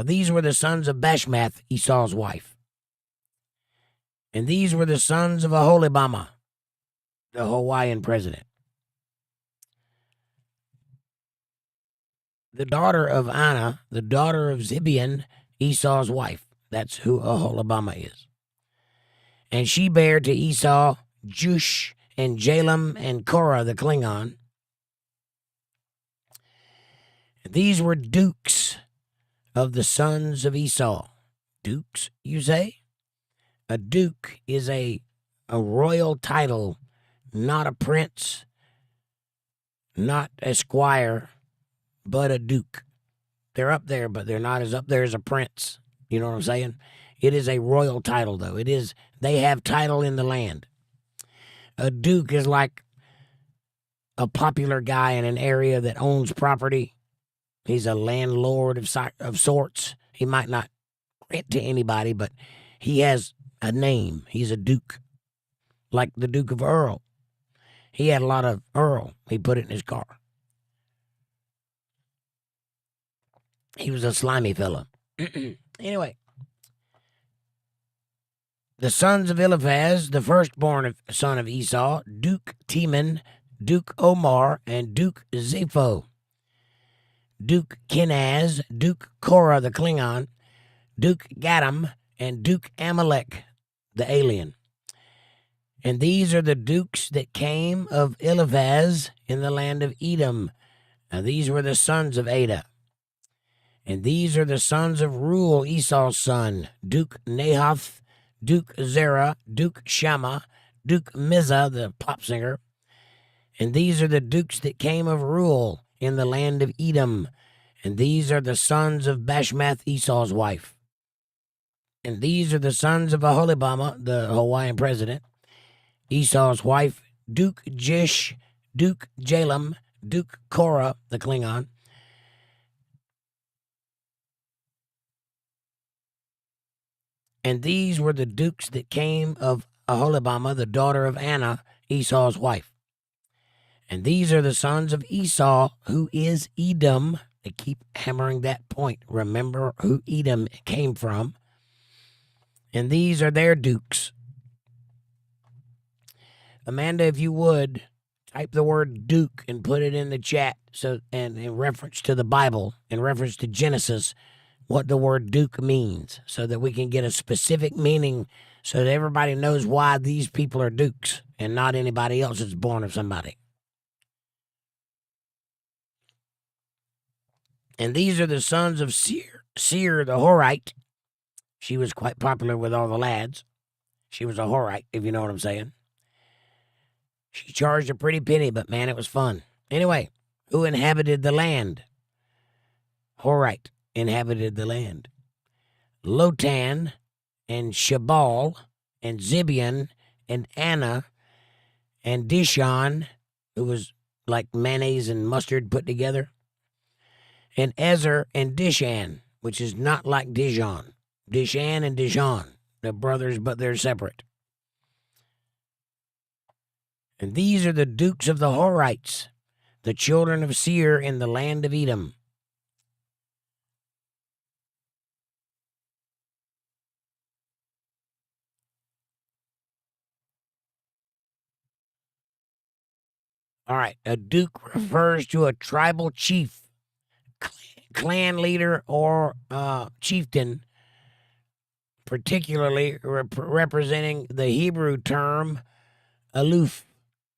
These were the sons of Bashmath, Esau's wife. And these were the sons of Aholibama, the Hawaiian president. The daughter of Anna, the daughter of Zibeon, Esau's wife. That's who Aholibama is. And she bare to Esau Jush, and Jalem, and Korah the Klingon. These were dukes of the sons of Esau. Dukes, you say? A duke is a royal title, not a prince, not a squire, but a duke. They're up there, but they're not as up there as a prince. You know what I'm saying? It is a royal title, though. They have title in the land. A duke is like a popular guy in an area that owns property. He's a landlord of sorts. He might not rent to anybody, but he has a name. He's a duke, like the Duke of Earl. He had a lot of Earl. He put it in his car. He was a slimy fella. Anyway, the sons of Eliphaz, the firstborn son of Esau, Duke Teman, Duke Omar, and Duke Zepho, Duke Kenaz, Duke Korah the Klingon, Duke Gatam, and Duke Amalek the alien. And these are the dukes that came of Eliphaz in the land of Edom. Now these were the sons of Ada. And these are the sons of Reuel, Esau's son, Duke Nahath, Duke Zerah, Duke Shammah, Duke Mizah, the pop singer. And these are the dukes that came of Reuel in the land of Edom. And these are the sons of Bashmath, Esau's wife. And these are the sons of Aholibama, the Hawaiian president, Esau's wife, Duke Jish, Duke Jalem, Duke Korah, the Klingon. And these were the dukes that came of Aholibama, the daughter of Anna, Esau's wife. And these are the sons of Esau, who is Edom. They keep hammering that point. Remember who Edom came from. And these are their dukes. Amanda, if you would, type the word duke and put it in the chat, so and in reference to the Bible, in reference to Genesis, what the word duke means, so that we can get a specific meaning, so that everybody knows why these people are dukes and not anybody else that's born of somebody. And these are the sons of Seir the Horite. She was quite popular with all the lads. She was a Horite, if you know what I'm saying. She charged a pretty penny, but man, it was fun. Anyway, who inhabited the land? Horite inhabited the land. Lotan and Shabal and Zibeon and Anna and Dishon, who was like mayonnaise and mustard put together, and Ezer and Dishan, which is not like Dijon. Dishan and Dishon, they're brothers, but they're separate. And these are the dukes of the Horites, the children of Seir in the land of Edom. All right, a duke refers to a tribal chief, clan leader, or chieftain, particularly representing the Hebrew term aloof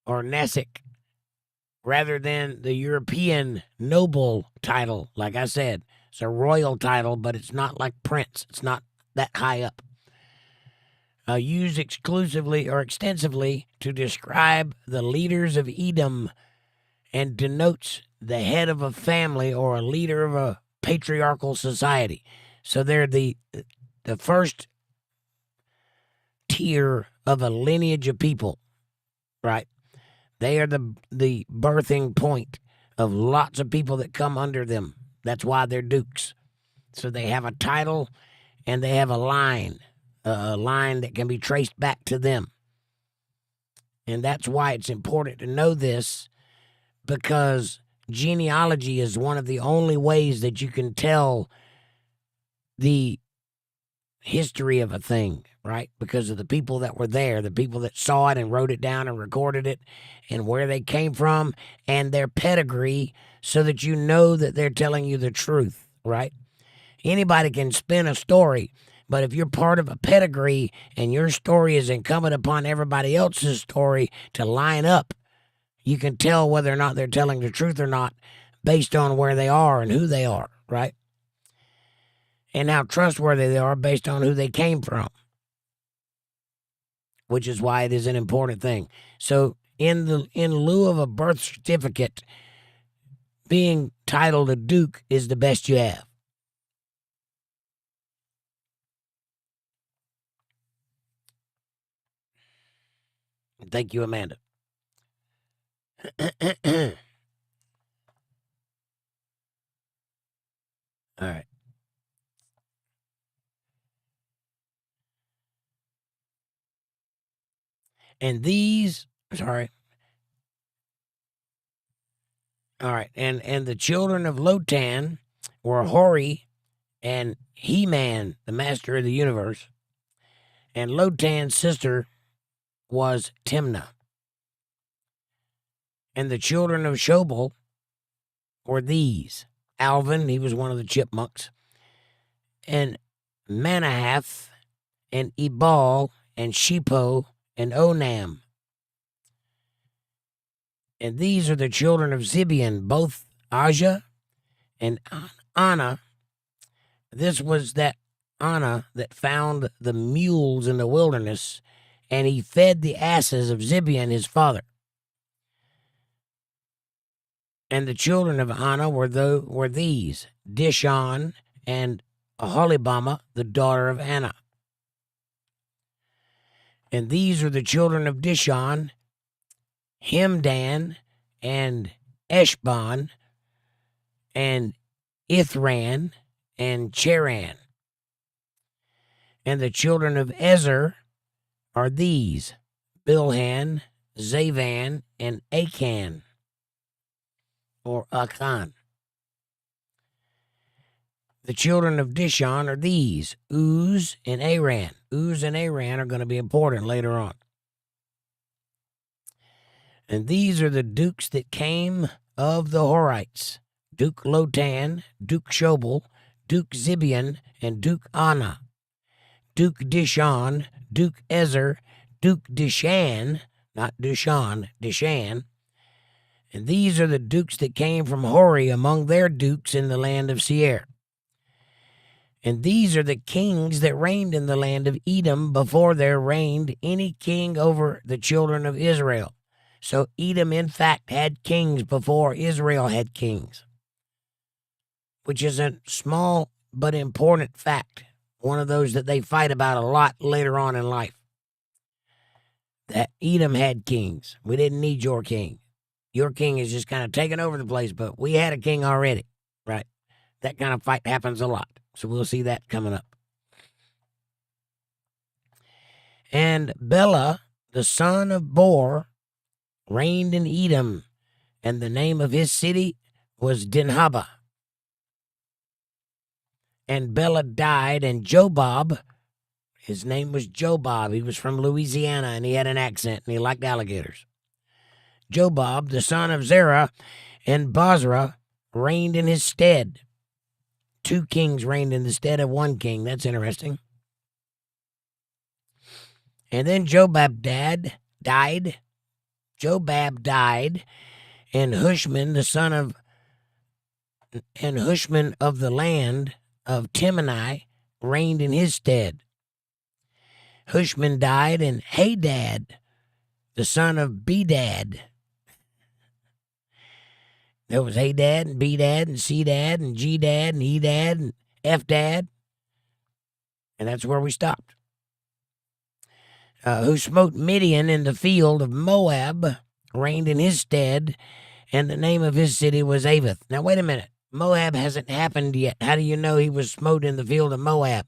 or Nesek, rather than the European noble title. Like I said, it's a royal title, but it's not like prince. It's not that high up. Used exclusively or extensively to describe the leaders of Edom and denotes the head of a family or a leader of a patriarchal society. So they're the first tier of a lineage of people, right? They are the birthing point of lots of people that come under them. That's why they're dukes. So they have a title and they have a line that can be traced back to them. And that's why it's important to know this, because genealogy is one of the only ways that you can tell the history of a thing, right? Because of the people that were there, the people that saw it and wrote it down and recorded it, and where they came from and their pedigree, so that you know that they're telling you the truth, right? Anybody can spin a story, but if you're part of a pedigree and your story is incumbent upon everybody else's story to line up, you can tell whether or not they're telling the truth or not based on where they are and who they are, right? And how trustworthy they are based on who they came from, which is why it is an important thing. So in lieu of a birth certificate, being titled a duke is the best you have. Thank you, Amanda. All right. And these, sorry. All right. And the children of Lotan were Hori and He-Man, the master of the universe. And Lotan's sister was Timnah. And the children of Shobal were these: Alvin, he was one of the chipmunks, and Manahath, and Ebal, and Shepo, and Onam. And these are the children of Zibeon, both Aja and Anna. This was that Anna that found the mules in the wilderness, and he fed the asses of Zibeon, his father. And the children of Anna were these: Dishon and Aholibama, the daughter of Anna. And these are the children of Dishon: Hemdan and Eshban and Ithran and Cheran. And the children of Ezer are these: Bilhan, Zavan, and Akan, or Akan. The children of Dishon are these: Uz and Aran. Uz and Aran are going to be important later on. And these are the dukes that came of the Horites: Duke Lotan, Duke Shobal, Duke Zibeon, and Duke Anna. Duke Dishon, Duke Ezer, Duke Dishan, not Dishon, Dishan. And these are the dukes that came from Hori among their dukes in the land of Seir. And these are the kings that reigned in the land of Edom before there reigned any king over the children of Israel. So Edom, in fact, had kings before Israel had kings, which is a small but important fact. One of those that they fight about a lot later on in life. That Edom had kings. We didn't need your king. Your king is just kind of taking over the place, but we had a king already, right? That kind of fight happens a lot. So we'll see that coming up. And Bela, the son of Bor, reigned in Edom, and the name of his city was Dinhaba. And Bela died, and Jobab, his name was Jobab. He was from Louisiana, and he had an accent, and he liked alligators. Jobab, the son of Zerah, and Basra reigned in his stead. 2 kings reigned in the stead of 1 king. That's interesting. And then Jobab died. Jobab died, and Hushman, the son of, and Hushman of the land of Timnai, reigned in his stead. Hushman died, and Hadad, the son of Bedad. There was Hadad and Bedad and Cdad and Gdad and Edad and Fdad. And that's where we stopped. Who smote Midian in the field of Moab, reigned in his stead, and the name of his city was Avith. Now, wait a minute. Moab hasn't happened yet. How do you know he was smote in the field of Moab?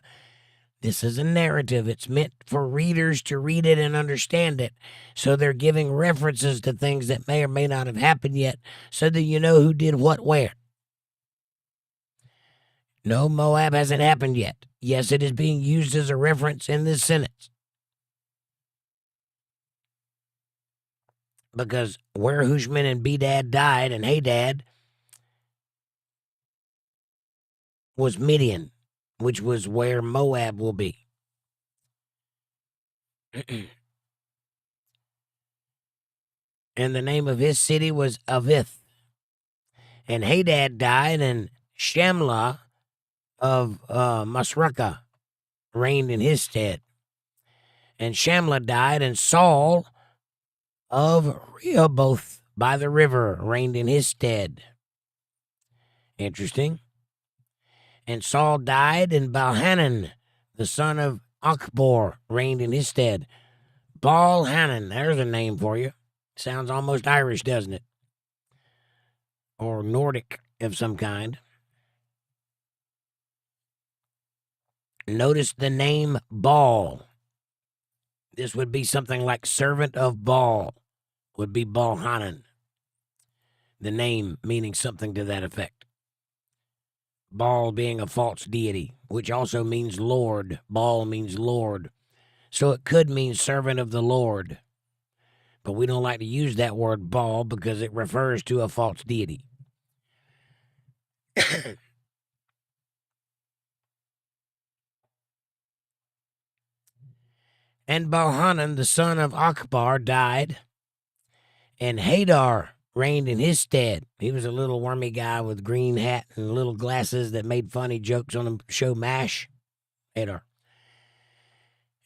This is a narrative. It's meant for readers to read it and understand it. So they're giving references to things that may or may not have happened yet so that you know who did what where. No, Moab hasn't happened yet. Yes, it is being used as a reference in this sentence. Because where Hushman and Bedad died and Hadad was Midian, which was where Moab will be. And the name of his city was Avith. And Hadad died, and Shamla of Masrekah reigned in his stead. And Shamla died, and Saul of Rehoboth by the river reigned in his stead. Interesting. And Saul died, and Balhanan, the son of Achbor, reigned in his stead. 𝕊𝕓𝕏𝕬𝕪. There's a name for you. Sounds almost Irish, doesn't it? Or Nordic of some kind. Notice the name Baal. This would be something like servant of Baal, would be 𝕊𝕓𝕏𝕬𝕪. The name meaning something to that effect. Baal being a false deity, which also means Lord. Baal means Lord. So it could mean servant of the Lord. But we don't like to use that word Baal because it refers to a false deity. And Bohanan, the son of Akbar, died, and Hadar reigned in his stead. He was a little wormy guy with green hat and little glasses that made funny jokes on the show MASH. Hadar.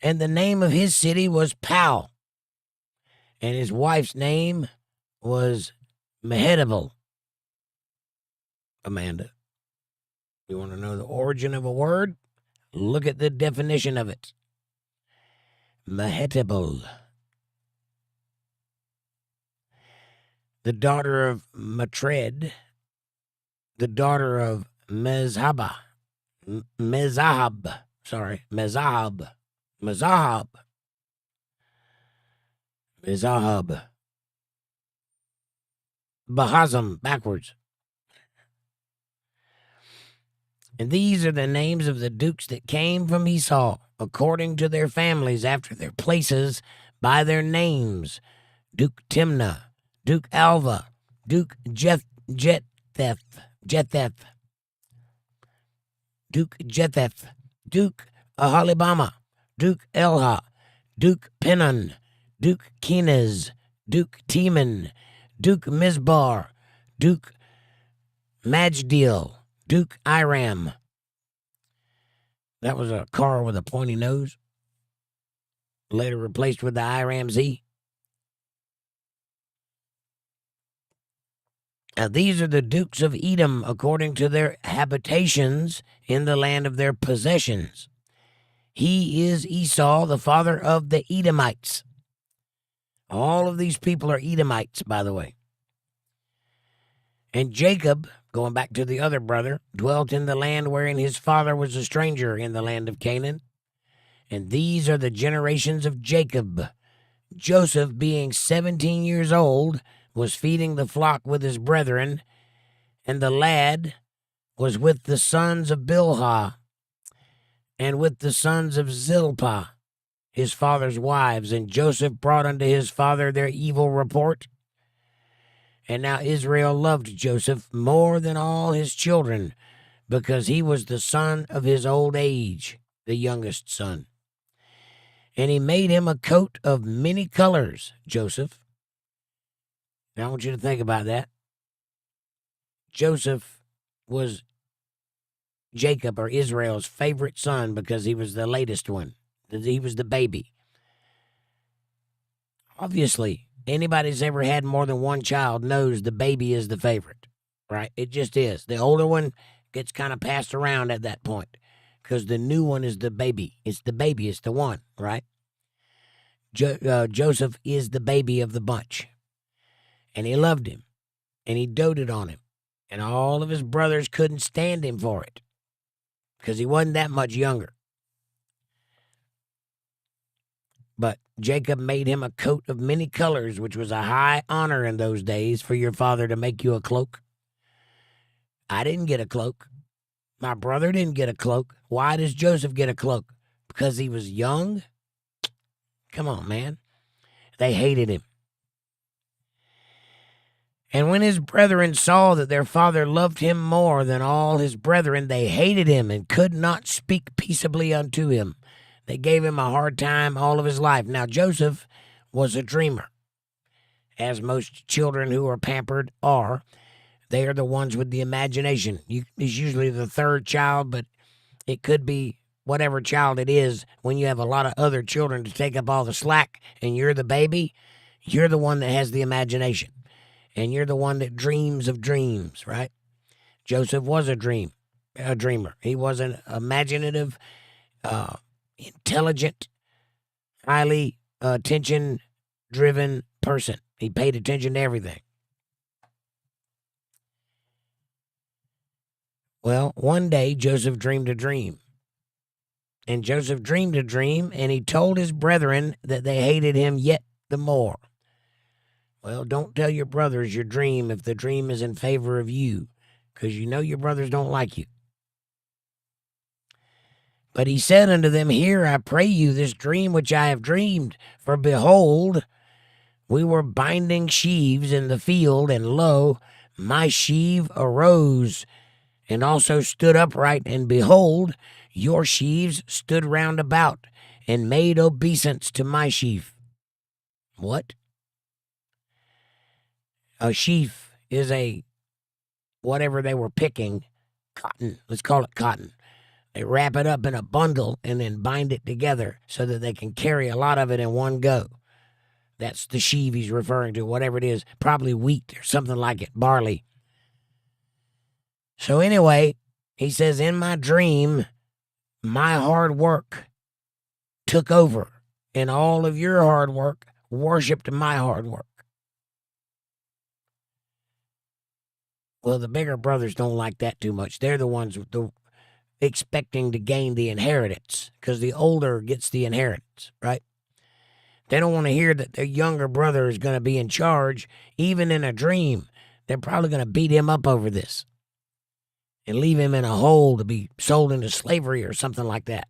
And the name of his city was Pau, and his wife's name was Mehetabel. Amanda, you want to know the origin of a word? Look at the definition of it. Mehetabel. The daughter of Matred, the daughter of Mezahab. Bahazam, backwards. And these are the names of the dukes that came from Esau, according to their families, after their places, by their names: Duke Timnah, Duke Alva, Duke Jetheth, Duke Jetheth, Duke Aholibama, Duke Elha, Duke Penon, Duke Kenaz, Duke Teman, Duke Mizbar, Duke Majdiel, Duke Iram. That was a car with a pointy nose, later replaced with the Iram Z. Now, these are the dukes of Edom according to their habitations in the land of their possessions. He is Esau, the father of the Edomites. All of these people are Edomites, by the way. And Jacob, going back to the other brother, dwelt in the land wherein his father was a stranger, in the land of Canaan. And these are the generations of Jacob. Joseph, being 17 years old, was feeding the flock with his brethren, and the lad was with the sons of Bilhah, and with the sons of Zilpah, his father's wives. And Joseph brought unto his father their evil report. And now Israel loved Joseph more than all his children, because he was the son of his old age, the youngest son. And he made him a coat of many colors, Joseph. Now I want you to think about that. Joseph was Jacob, or Israel's, favorite son because he was the latest one. He was the baby. Obviously, anybody that's ever had more than one child knows the baby is the favorite, right? It just is. The older one gets kind of passed around at that point because the new one is the baby. It's the baby. It's the one, right? Joseph is the baby of the bunch. And he loved him, and he doted on him, and all of his brothers couldn't stand him for it because he wasn't that much younger. But Jacob made him a coat of many colors, which was a high honor in those days for your father to make you a cloak. I didn't get a cloak. My brother didn't get a cloak. Why does Joseph get a cloak? Because he was young? Come on, man. They hated him. And when his brethren saw that their father loved him more than all his brethren, they hated him and could not speak peaceably unto him. They gave him a hard time all of his life. Now, Joseph was a dreamer, as most children who are pampered are. They are the ones with the imagination. He's usually the third child, but it could be whatever child it is. When you have a lot of other children to take up all the slack and you're the baby, you're the one that has the imagination. And you're the one that dreams of dreams, right? Joseph was a dreamer. He was an imaginative, intelligent, highly attention-driven person. He paid attention to everything. Well, one day Joseph dreamed a dream. And Joseph dreamed a dream, and he told his brethren that they hated him yet the more. Well, don't tell your brothers your dream if the dream is in favor of you, because you know your brothers don't like you. But he said unto them, Hear, I pray you, this dream which I have dreamed. For behold, we were binding sheaves in the field, and lo, my sheave arose, and also stood upright, and behold, your sheaves stood round about, and made obeisance to my sheaf. What? A sheaf is whatever they were picking, cotton. Let's call it cotton. They wrap it up in a bundle and then bind it together so that they can carry a lot of it in one go. That's the sheave he's referring to, whatever it is, probably wheat or something like it, barley. So anyway, he says, in my dream, my hard work took over, and all of your hard work worshiped my hard work. Well, the bigger brothers don't like that too much. They're the ones expecting to gain the inheritance, because the older gets the inheritance, right? They don't want to hear that their younger brother is going to be in charge, even in a dream. They're probably going to beat him up over this and leave him in a hole to be sold into slavery or something like that.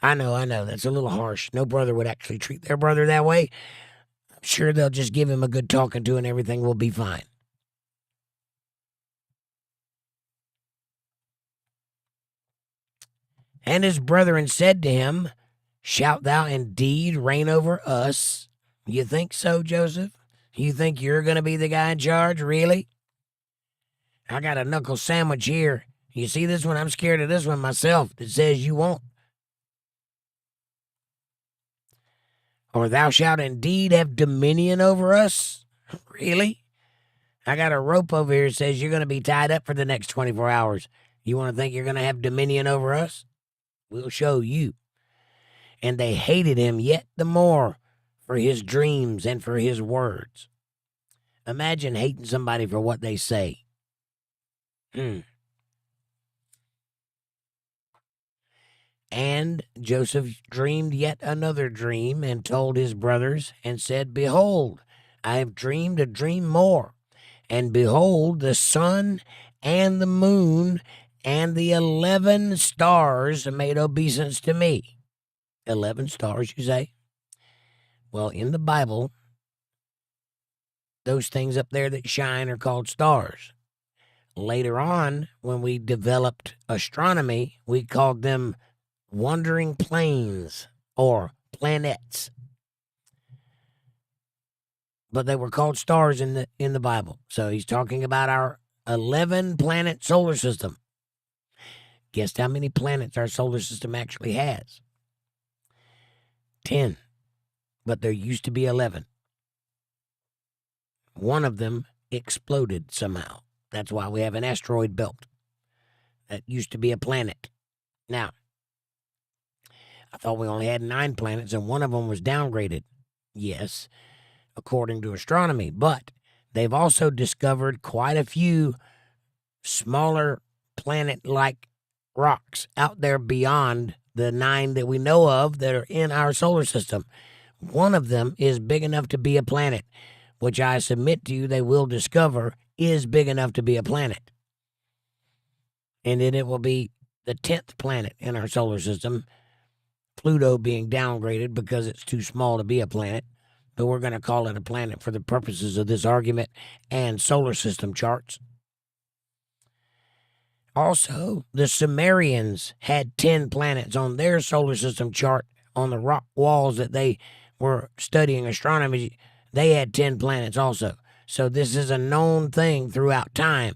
I know, that's a little harsh. No brother would actually treat their brother that way. I'm sure they'll just give him a good talking to and everything will be fine. And his brethren said to him, Shalt thou indeed reign over us? You think so, Joseph? You think you're going to be the guy in charge, really? I got a knuckle sandwich here. You see this one? I'm scared of this one myself that says you won't. Or thou shalt indeed have dominion over us? Really? I got a rope over here that says you're going to be tied up for the next 24 hours. You want to think you're going to have dominion over us? We'll show you. And they hated him yet the more for his dreams and for his words. Imagine hating somebody for what they say. And Joseph dreamed yet another dream, and told his brothers, and said, Behold, I have dreamed a dream more. And behold, the sun and the moon and the 11 stars made obeisance to me. 11 stars, you say? Well, in the Bible, those things up there that shine are called stars. Later on, when we developed astronomy, we called them wandering planes or planets. But they were called stars in the Bible. So he's talking about our 11-planet solar system. Guess how many planets our solar system actually has? 10. But there used to be 11. One of them exploded somehow. That's why we have an asteroid belt. That used to be a planet. Now, I thought we only had 9 planets and one of them was downgraded. Yes, according to astronomy. But they've also discovered quite a few smaller planet-like rocks out there beyond the 9 that we know of that are in our solar system. One of them is big enough to be a planet, which I submit to you they will discover is big enough to be a planet. And then it will be the 10th planet in our solar system, Pluto being downgraded because it's too small to be a planet. But we're going to call it a planet for the purposes of this argument and solar system charts. Also, the Sumerians had 10 planets on their solar system chart on the rock walls that they were studying astronomy. They had 10 planets also. So this is a known thing throughout time,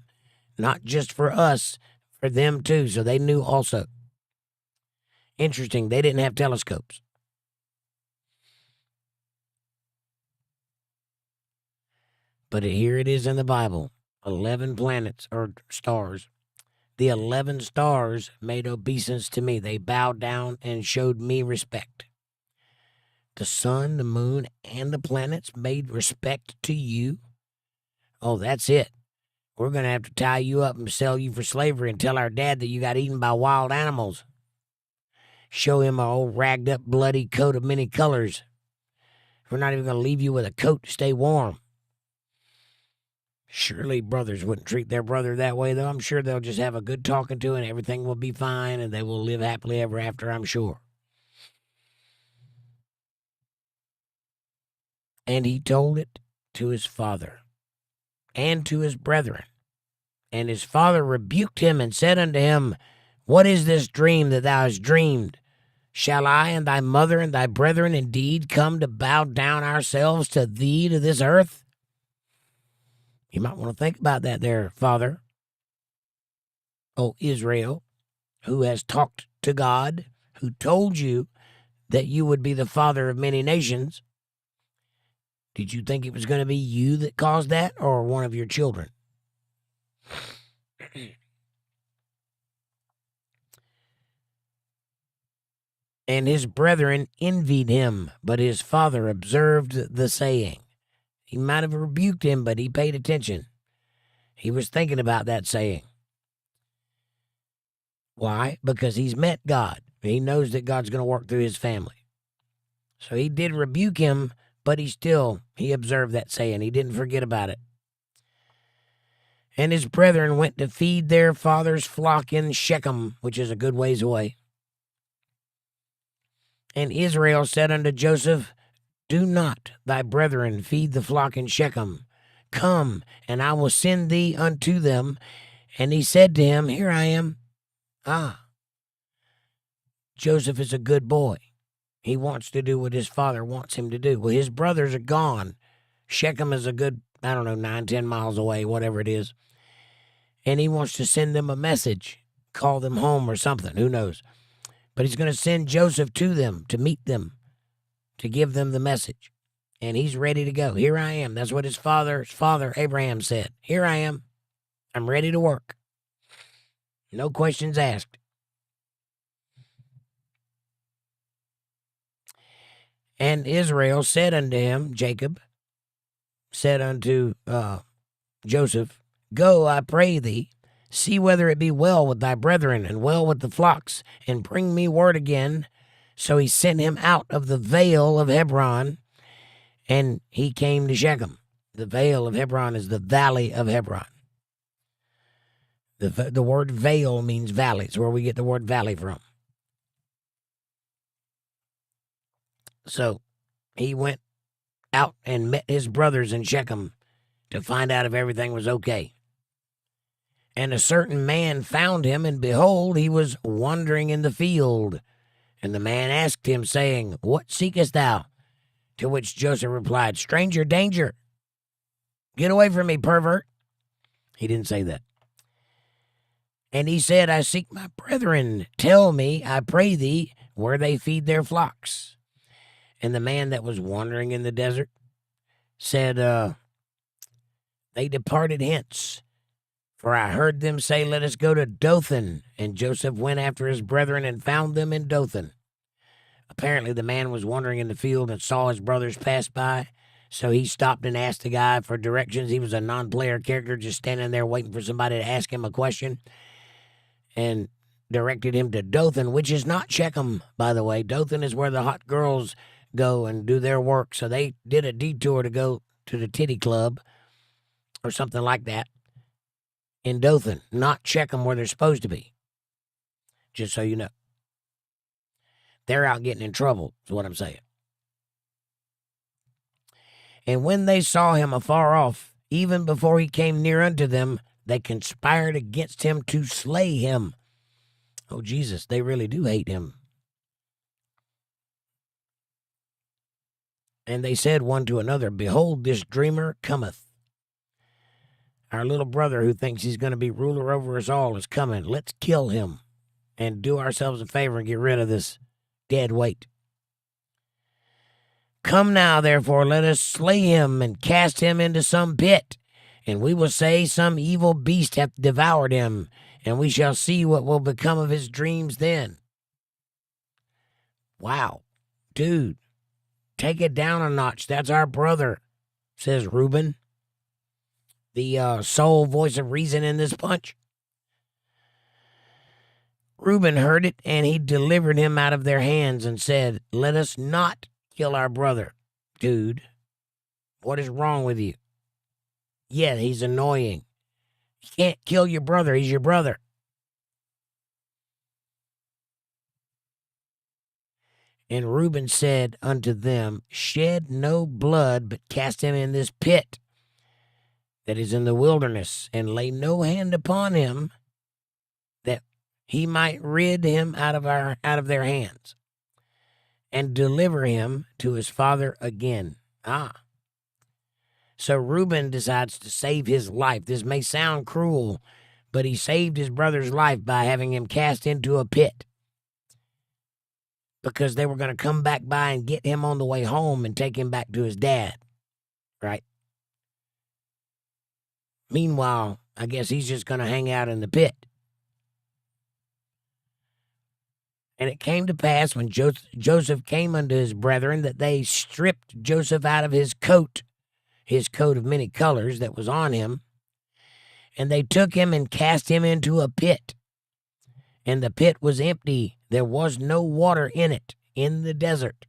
not just for us, for them too. So they knew also. Interesting, they didn't have telescopes. But here it is in the Bible, 11 planets or stars. The 11 stars made obeisance to me. They bowed down and showed me respect. the sun, the moon, and the planets made respect to you? Oh, that's it. We're going to have to tie you up and sell you for slavery and tell our dad that you got eaten by wild animals. Show him an old ragged up bloody coat of many colors. We're not even going to leave you with a coat to stay warm. Surely brothers wouldn't treat their brother that way, though. I'm sure they'll just have a good talking to and everything will be fine and they will live happily ever after, I'm sure. And he told it to his father and to his brethren. And his father rebuked him and said unto him, What is this dream that thou hast dreamed? Shall I and thy mother and thy brethren indeed come to bow down ourselves to thee to this earth? You might want to think about that there, Father. O Israel, who has talked to God, who told you that you would be the father of many nations. Did you think it was going to be you that caused that or one of your children? And his brethren envied him, but his father observed the saying. He might have rebuked him, but he paid attention. He was thinking about that saying. Why? Because he's met God. He knows that God's going to work through his family. So he did rebuke him, but he observed that saying. He didn't forget about it. And his brethren went to feed their father's flock in Shechem, which is a good ways away. And Israel said unto Joseph, Do not thy brethren feed the flock in Shechem. Come, and I will send thee unto them. And he said to him, Here I am. Joseph is a good boy. He wants to do what his father wants him to do. Well, his brothers are gone. Shechem is a good, 9, 10 miles away, whatever it is. And he wants to send them a message, call them home or something, who knows. But he's going to send Joseph to them, to meet them, to give them the message. And he's ready to go. Here I am. That's what his father, Abraham, said. Here I am. I'm ready to work. No questions asked. And Israel said unto him, Jacob, said unto Joseph, Go, I pray thee, see whether it be well with thy brethren and well with the flocks, and bring me word again. So he sent him out of the vale of Hebron, and he came to Shechem. The vale of Hebron is the valley of Hebron. The word vale means valley. It's where we get the word valley from. So he went out and met his brothers in Shechem to find out if everything was okay. And a certain man found him, and behold, he was wandering in the field. And the man asked him, saying, What seekest thou? To which Joseph replied, Stranger danger. Get away from me, pervert. He didn't say that. And he said, I seek my brethren. Tell me, I pray thee, where they feed their flocks. And the man that was wandering in the desert said, They departed hence. For I heard them say, Let us go to Dothan. And Joseph went after his brethren and found them in Dothan. Apparently the man was wandering in the field and saw his brothers pass by. So he stopped and asked the guy for directions. He was a non-player character just standing there waiting for somebody to ask him a question. And directed him to Dothan, which is not Shechem, by the way. Dothan is where the hot girls go and do their work. So they did a detour to go to the titty club or something like that in Dothan, not Shechem where they're supposed to be. Just so you know. They're out getting in trouble, is what I'm saying. And when they saw him afar off, even before he came near unto them, they conspired against him to slay him. Oh, Jesus, they really do hate him. And they said one to another, Behold, this dreamer cometh. Our little brother who thinks he's going to be ruler over us all is coming. Let's kill him and do ourselves a favor and get rid of this dead weight. Come now, therefore, let us slay him and cast him into some pit, and we will say some evil beast hath devoured him, and we shall see what will become of his dreams then. Wow, dude, Take it down a notch. That's our brother, says Reuben, the sole voice of reason in this bunch. Reuben heard it, and he delivered him out of their hands and said, let us not kill our brother. Dude, what is wrong with you? Yeah, he's annoying. You can't kill your brother. He's your brother. And Reuben said unto them, shed no blood, but cast him in this pit that is in the wilderness, and lay no hand upon him, that he might rid him out of their hands, and deliver him to his father again. So Reuben decides to save his life. This may sound cruel, but he saved his brother's life by having him cast into a pit, because they were going to come back by and get him on the way home and take him back to his dad, right? Meanwhile, I guess he's just going to hang out in the pit. And it came to pass when Joseph came unto his brethren that they stripped Joseph out of his coat of many colors that was on him, and they took him and cast him into a pit. And the pit was empty. There was no water in it, in the desert.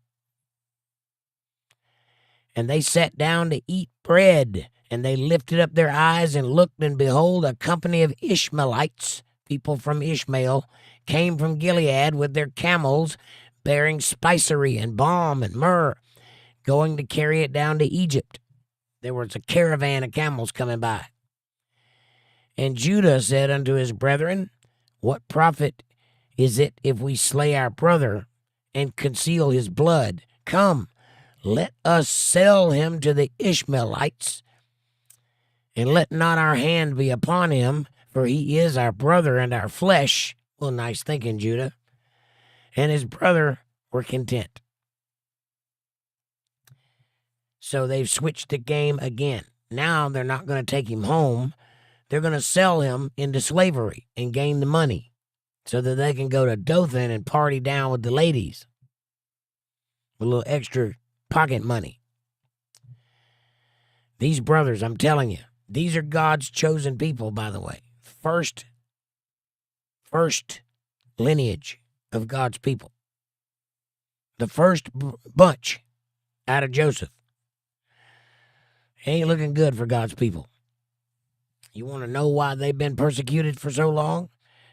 And they sat down to eat bread, and they lifted up their eyes and looked, and behold, a company of Ishmaelites, people from Ishmael, came from Gilead with their camels, bearing spicery and balm and myrrh, going to carry it down to Egypt. There was a caravan of camels coming by. And Judah said unto his brethren, what profit is it if we slay our brother and conceal his blood? Come, let us sell him to the Ishmaelites, and let not our hand be upon him, for he is our brother and our flesh. Well, nice thinking, Judah. And his brother were content. So they've switched the game again. Now they're not going to take him home. They're going to sell him into slavery and gain the money so that they can go to Dothan and party down with the ladies with a little extra pocket money. These brothers, I'm telling you, these are God's chosen people, by the way. First lineage of God's people. The first bunch out of Joseph. Ain't looking good for God's people. You want to know why they've been persecuted for so long?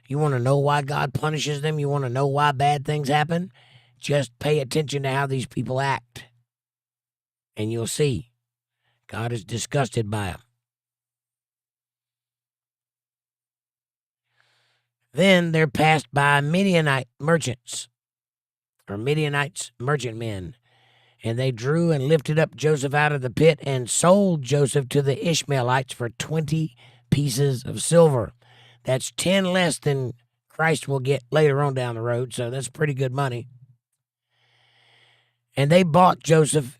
You want to know why God punishes them? You want to know why bad things happen? Just pay attention to how these people act. And you'll see God is disgusted by them. Then there passed by Midianite merchants, or Midianites, merchantmen, and they drew and lifted up Joseph out of the pit and sold Joseph to the Ishmaelites for 20 pieces of silver. That's 10 less than Christ will get later on down the road, so that's pretty good money. And they bought Joseph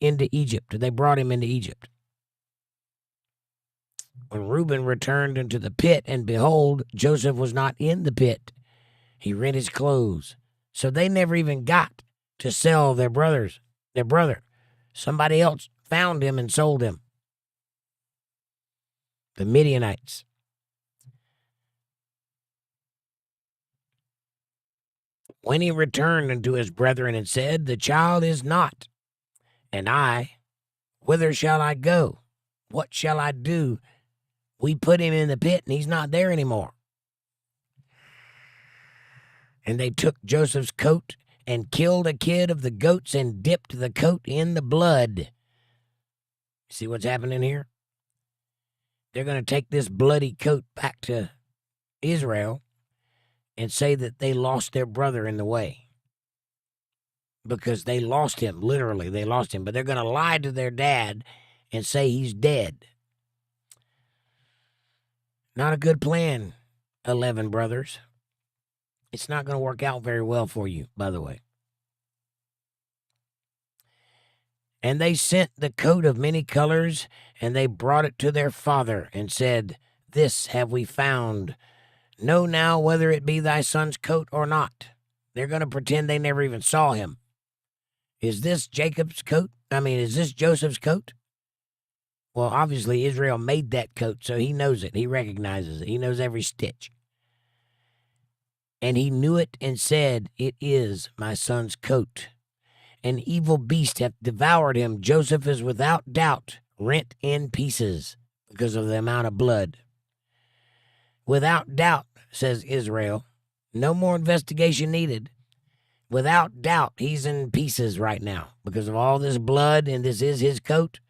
into Egypt. They brought him into Egypt. When Reuben returned into the pit, and behold, Joseph was not in the pit, he rent his clothes. So they never even got to sell their brother. Somebody else found him and sold him. The Midianites. When he returned unto his brethren and said, the child is not, and I, whither shall I go? What shall I do? We put him in the pit, and he's not there anymore. And they took Joseph's coat and killed a kid of the goats and dipped the coat in the blood. See what's happening here? They're going to take this bloody coat back to Israel and say that they lost their brother in the way. Because they lost him, literally, they lost him. But they're going to lie to their dad and say he's dead. Not a good plan, 11 brothers. It's not going to work out very well for you, by the way. And they sent the coat of many colors, and they brought it to their father, and said, this have we found. Know now whether it be thy son's coat or not. They're going to pretend they never even saw him. Is this Jacob's coat? Is this Joseph's coat? Well, obviously Israel made that coat, so he knows it. He recognizes it. He knows every stitch. And he knew it and said, "It is my son's coat. An evil beast hath devoured him. Joseph is without doubt rent in pieces because of the amount of blood." Without doubt, says Israel. No more investigation needed. Without doubt, he's in pieces right now because of all this blood, and this is his coat.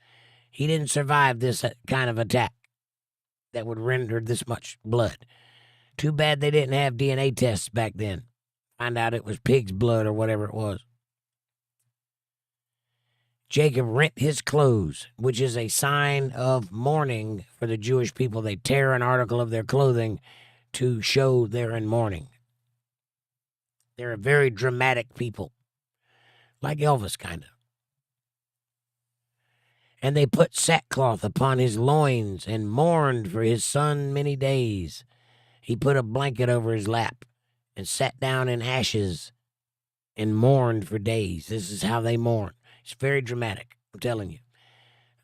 He didn't survive this kind of attack that would render this much blood. Too bad they didn't have DNA tests back then. Find out it was pig's blood or whatever it was. Jacob rent his clothes, which is a sign of mourning for the Jewish people. They tear an article of their clothing to show they're in mourning. They're a very dramatic people, like Elvis, kind of. And they put sackcloth upon his loins and mourned for his son many days. He put a blanket over his lap and sat down in ashes and mourned for days. This is how they mourn. It's very dramatic, I'm telling you.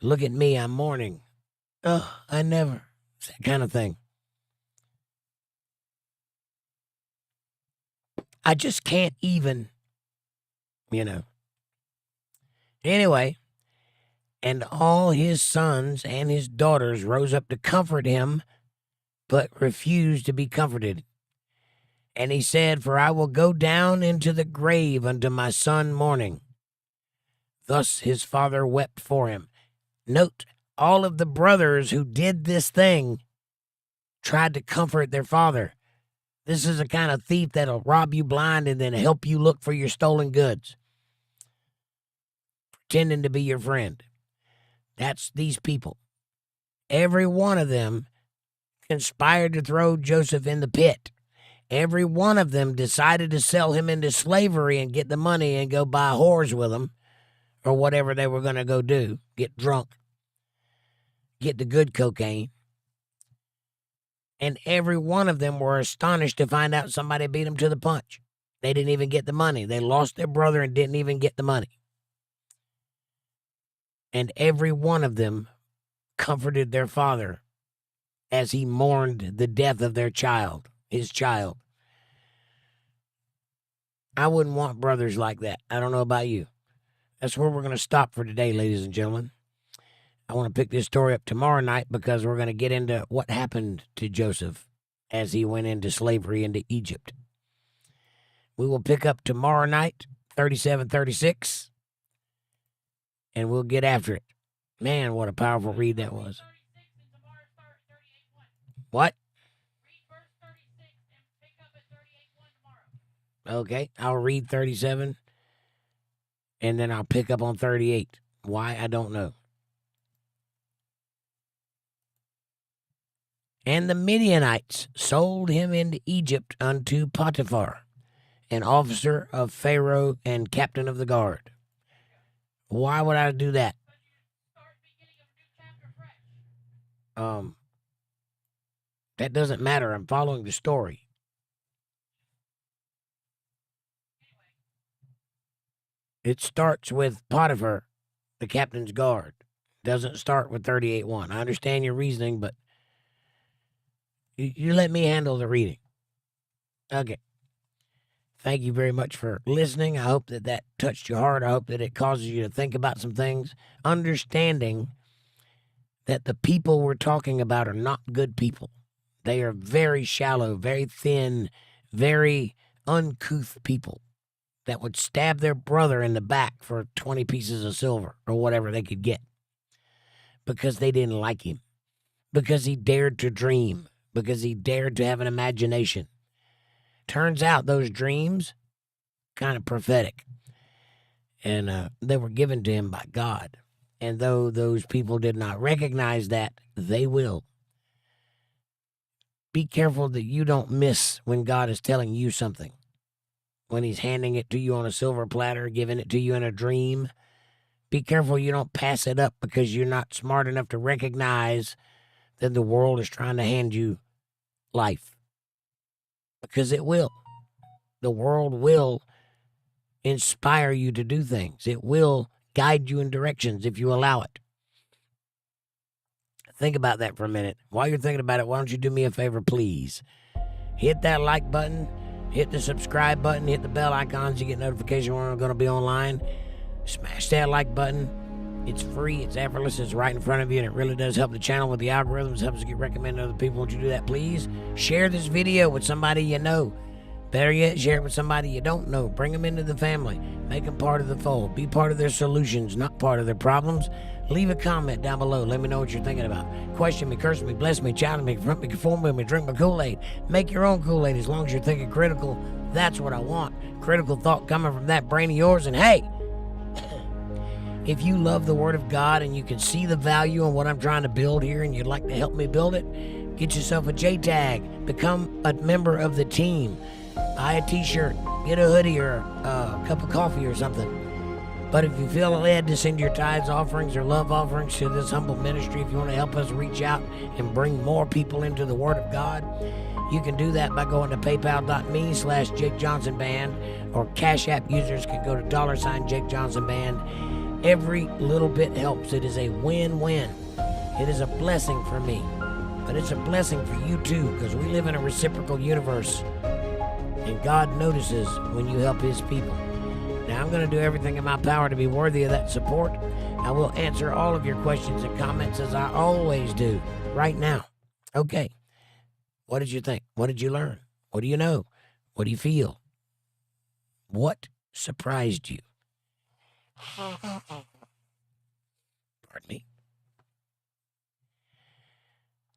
Look at me, I'm mourning. Oh, I never. It's that kind of thing. I just can't even, Anyway, and all his sons and his daughters rose up to comfort him, but refused to be comforted. And he said, "For I will go down into the grave unto my son mourning." Thus his father wept for him. Note, all of the brothers who did this thing tried to comfort their father. This is a kind of thief that'll rob you blind and then help you look for your stolen goods, pretending to be your friend. That's these people. Every one of them conspired to throw Joseph in the pit. Every one of them decided to sell him into slavery and get the money and go buy whores with him, or whatever they were going to go do, get drunk, get the good cocaine. And every one of them were astonished to find out somebody beat them to the punch. They didn't even get the money. They lost their brother and didn't even get the money. And every one of them comforted their father as he mourned the death of their child, his child. I wouldn't want brothers like that. I don't know about you. That's where we're going to stop for today, ladies and gentlemen. I want to pick this story up tomorrow night because we're going to get into what happened to Joseph as he went into slavery into Egypt. We will pick up tomorrow night, 3736, and we'll get after it. Man, what a powerful read that was. What? Okay, I'll read 37, and then I'll pick up on 38. Why, I don't know. And the Midianites sold him into Egypt unto Potiphar, an officer of Pharaoh and captain of the guard. Why would I do that? That doesn't matter. I'm following the story. It starts with Potiphar, the captain's guard. Doesn't start with 38:1. I understand your reasoning, but you let me handle the reading. Okay. Thank you very much for listening. I hope that touched your heart. I hope that it causes you to think about some things, understanding that the people we're talking about are not good people. They are very shallow, very thin, very uncouth people that would stab their brother in the back for 20 pieces of silver or whatever they could get because they didn't like him, because he dared to dream, because he dared to have an imagination. Turns out those dreams, kind of prophetic, and they were given to him by God. And though those people did not recognize that, they will. Be careful that you don't miss when God is telling you something. When he's handing it to you on a silver platter, giving it to you in a dream. Be careful you don't pass it up because you're not smart enough to recognize that the world is trying to hand you life. Because it will. The world will inspire you to do things. It will guide you in directions if you allow it. Think about that for a minute. While you're thinking about it, why don't you do me a favor, please? Hit that like button, hit the subscribe button, hit the bell icons. You get notification when I'm going to be online. Smash that like button. It's free, it's effortless, it's right in front of you, and it really does help the channel with the algorithms. It helps us get recommended to other people. Won't you do that, please? Share this video with somebody you know. Better yet, share it with somebody you don't know. Bring them into the family. Make them part of the fold. Be part of their solutions, not part of their problems. Leave a comment down below. Let me know what you're thinking about. Question me, curse me, bless me, challenge me, confront me, conform me, drink my Kool-Aid. Make your own Kool-Aid as long as you're thinking critical. That's what I want. Critical thought coming from that brain of yours. And hey, if you love the Word of God and you can see the value in what I'm trying to build here and you'd like to help me build it, get yourself a J-tag. Become a member of the team. Buy a t-shirt, get a hoodie or a cup of coffee or something. But if you feel led to send your tithes, offerings, or love offerings to this humble ministry, if you want to help us reach out and bring more people into the Word of God, you can do that by going to paypal.me/jakejohnsonband, or Cash App users can go to $jakejohnsonband. Every little bit helps. It is a win-win. It is a blessing for me, but it's a blessing for you too, because we live in a reciprocal universe. And God notices when you help His people. Now, I'm going to do everything in my power to be worthy of that support. I will answer all of your questions and comments as I always do right now. Okay. What did you think? What did you learn? What do you know? What do you feel? What surprised you? Pardon me.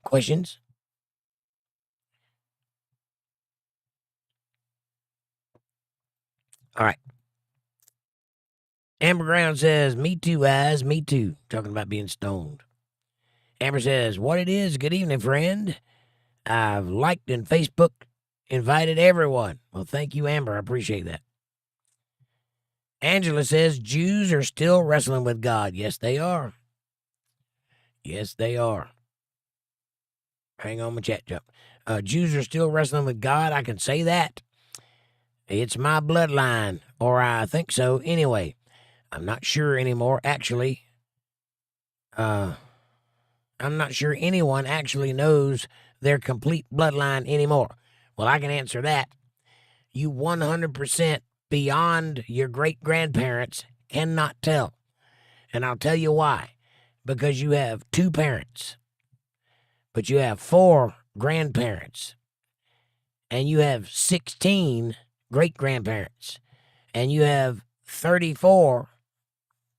Questions? All right. Amber Brown says, me too, eyes, me too. Talking about being stoned. Amber says, what it is, good evening, friend. I've liked and Facebook invited everyone. Well, thank you, Amber. I appreciate that. Angela says, Jews are still wrestling with God. Yes, they are. Yes, they are. Hang on my chat jump. Jews are still wrestling with God. I can say that. It's my bloodline, or I think so. Anyway, I'm not sure anymore, actually. I'm not sure anyone actually knows their complete bloodline anymore. Well, I can answer that. You 100% beyond your great-grandparents cannot tell. And I'll tell you why. Because you have 2 parents, but you have 4 grandparents, and you have 16 great-grandparents, and you have 34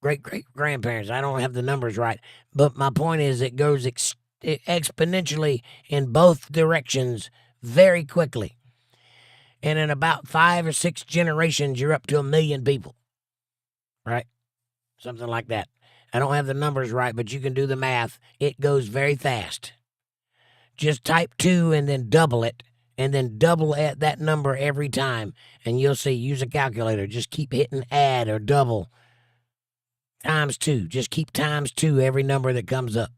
great-great-grandparents. I don't have the numbers right, but my point is it goes exponentially in both directions very quickly. And in about 5 or 6 generations, you're up to 1 million people, right? Something like that. I don't have the numbers right, but you can do the math. It goes very fast. Just type 2 and then double it, and then double at that number every time, and you'll see. Use a calculator. Just keep hitting add or double. Times 2. Just keep times 2 every number that comes up,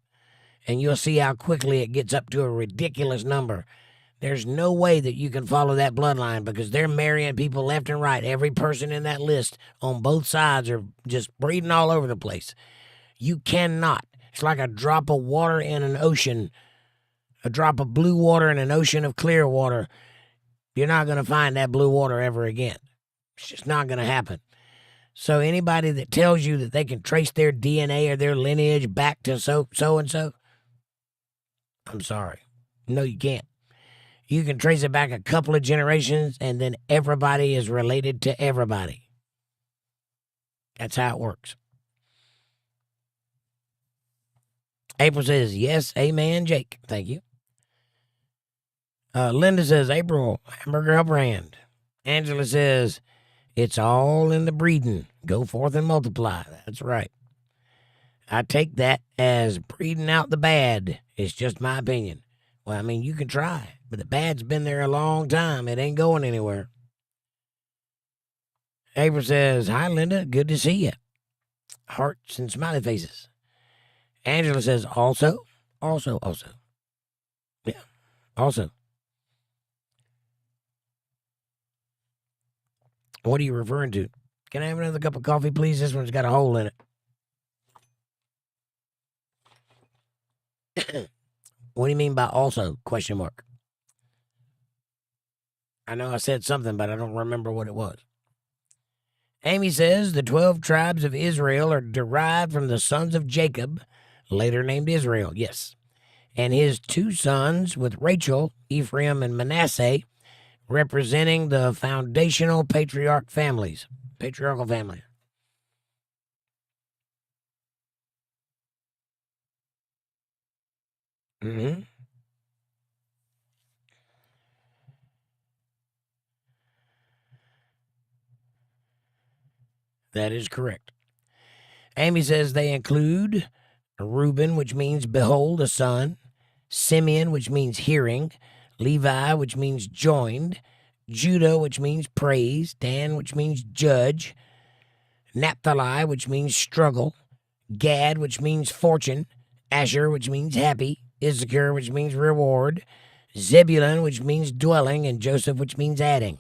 and you'll see how quickly it gets up to a ridiculous number. There's no way that you can follow that bloodline because they're marrying people left and right. Every person in that list on both sides are just breeding all over the place. You cannot. It's like a drop of water in an ocean, a drop of blue water in an ocean of clear water. You're not going to find that blue water ever again. It's just not going to happen. So anybody that tells you that they can trace their DNA or their lineage back to so-and-so, I'm sorry. No, you can't. You can trace it back a couple of generations, and then everybody is related to everybody. That's how it works. April says, yes, amen, Jake. Thank you. Linda says, April, hamburger brand. Angela says, it's all in the breeding. Go forth and multiply. That's right. I take that as breeding out the bad. It's just my opinion. Well, I mean, you can try, but the bad's been there a long time. It ain't going anywhere. April says, hi, Linda. Good to see you. Hearts and smiley faces. Angela says, also. Yeah, also. What are you referring to? Can I have another cup of coffee, please? This one's got a hole in it. What do you mean by also? Question mark. I know I said something, but I don't remember what it was. Amy says the 12 tribes of Israel are derived from the sons of Jacob, later named Israel. Yes. And his 2 sons with Rachel, Ephraim and Manasseh, representing the foundational patriarchal families. Mm-hmm. That is correct. Amy says they include Reuben, which means behold, a son, Simeon, which means hearing, Levi, which means joined, Judah, which means praise, Dan, which means judge, Naphtali, which means struggle, Gad, which means fortune, Asher, which means happy, Issachar, which means reward, Zebulun, which means dwelling, and Joseph, which means adding.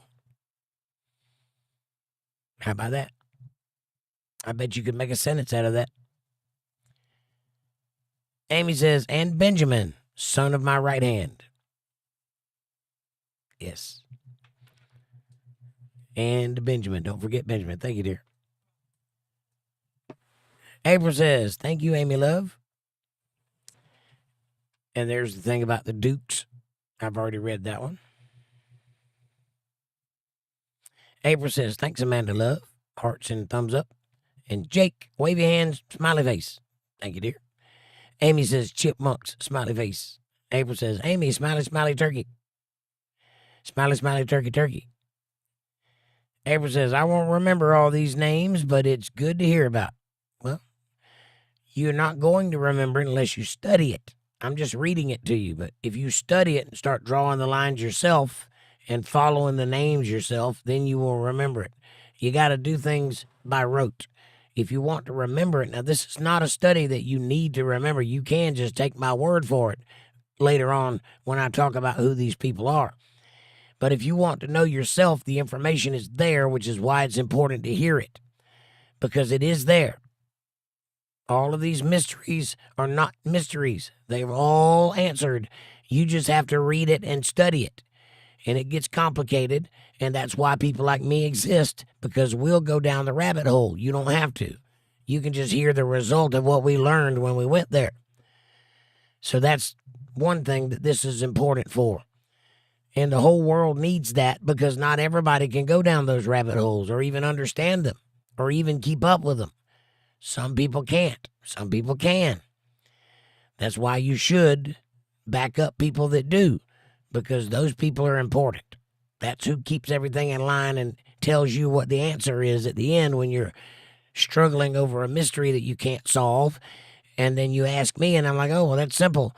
How about that? I bet you could make a sentence out of that. Amy says, and Benjamin, son of my right hand. Yes. And Benjamin. Don't forget Benjamin. Thank you, dear. April says, thank you, Amy Love. And there's the thing about the Dukes. I've already read that one. April says, thanks, Amanda Love. Hearts and thumbs up. And Jake, wavy hands, smiley face. Thank you, dear. Amy says, chipmunks, smiley face. April says, Amy, smiley, smiley, turkey. Smiley, smiley, turkey, turkey. April says, I won't remember all these names, but it's good to hear about. Well, you're not going to remember it unless you study it. I'm just reading it to you, but if you study it and start drawing the lines yourself and following the names yourself, then you will remember it. You got to do things by rote. If you want to remember it, now this is not a study that you need to remember. You can just take my word for it later on when I talk about who these people are. But if you want to know yourself, the information is there, which is why it's important to hear it, because it is there. All of these mysteries are not mysteries. They're all answered. You just have to read it and study it. And it gets complicated, and that's why people like me exist, because we'll go down the rabbit hole. You don't have to. You can just hear the result of what we learned when we went there. So that's one thing that this is important for. And the whole world needs that, because not everybody can go down those rabbit holes or even understand them or even keep up with them. Some people can't. Some people can. That's why you should back up people that do, because those people are important. That's who keeps everything in line and tells you what the answer is at the end when you're struggling over a mystery that you can't solve. And then you ask me, and I'm like, oh, well, that's simple.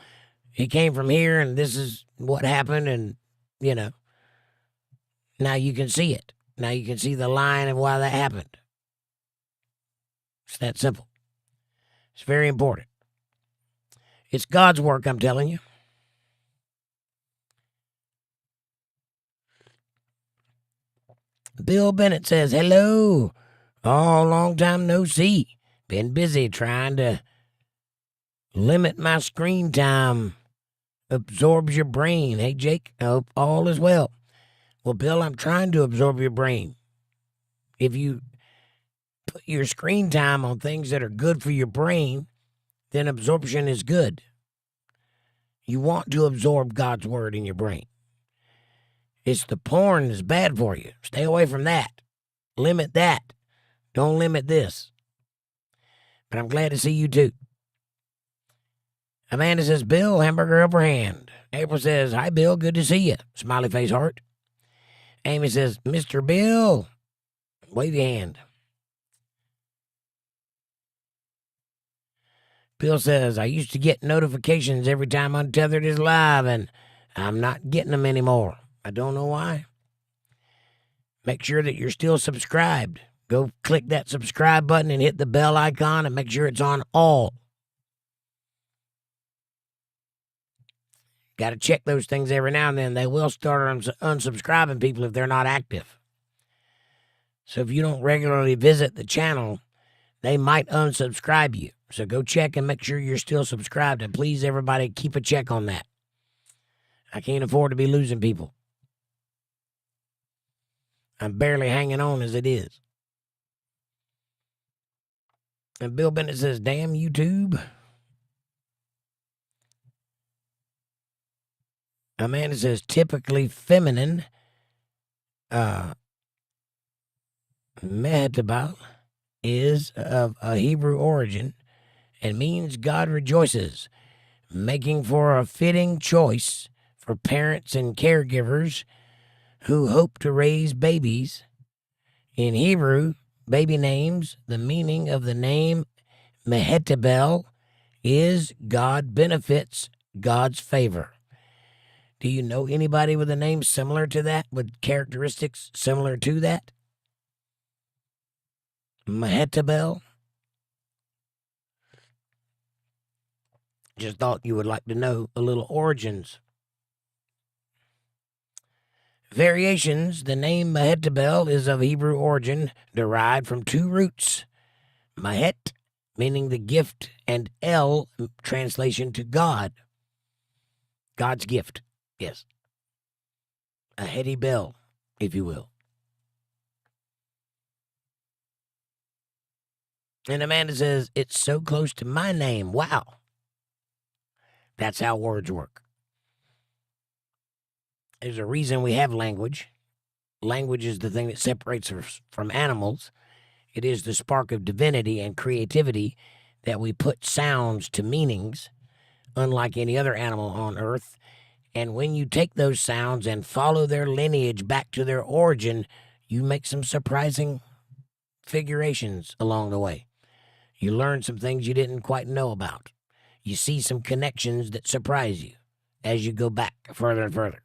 It came from here, and this is what happened, and, you know, now you can see it. Now you can see the line of why that happened. It's that simple. It's very important. It's God's work, I'm telling you. Bill Bennett says, hello. Oh, long time no see. Been busy trying to limit my screen time. Absorbs your brain. Hey, Jake, I hope all is well. Well, Bill, I'm trying to absorb your brain. If you put your screen time on things that are good for your brain, then absorption is good. You want to absorb God's word in your brain. It's the porn that's bad for you. Stay away from that. Limit that. Don't limit this. But I'm glad to see you too. Amanda says, Bill, hamburger upper hand. April says, hi, Bill, good to see you. Smiley face heart. Amy says, Mr. Bill, wave your hand. Bill says, I used to get notifications every time Untethered is live, and I'm not getting them anymore. I don't know why. Make sure that you're still subscribed. Go click that subscribe button and hit the bell icon and make sure it's on all. Got to check those things every now and then. They will start unsubscribing people if they're not active. So if you don't regularly visit the channel, they might unsubscribe you. So go check and make sure you're still subscribed. And please, everybody, keep a check on that. I can't afford to be losing people. I'm barely hanging on as it is. And Bill Bennett says, damn YouTube. Amanda says, typically feminine. 𝕊𝕬𝕪 is of a Hebrew origin and means God rejoices, making for a fitting choice for parents and caregivers who hope to raise babies. In Hebrew, baby names, the meaning of the name 𝕊𝕬𝕪 is God benefits, God's favor. Do you know anybody with a name similar to that, with characteristics similar to that? 𝕊𝕬𝕪? Just thought you would like to know a little origins. Variations. The name 𝕊𝕬𝕪 is of Hebrew origin, derived from two roots. Mahet, meaning the gift, and El, translation to God. God's gift, yes. A heady bell, if you will. And Amanda says, it's so close to my name. Wow. That's how words work. There's a reason we have language. Language is the thing that separates us from animals. It is the spark of divinity and creativity that we put sounds to meanings, unlike any other animal on earth. And when you take those sounds and follow their lineage back to their origin, you make some surprising figurations along the way. You learn some things you didn't quite know about. You see some connections that surprise you as you go back further and further.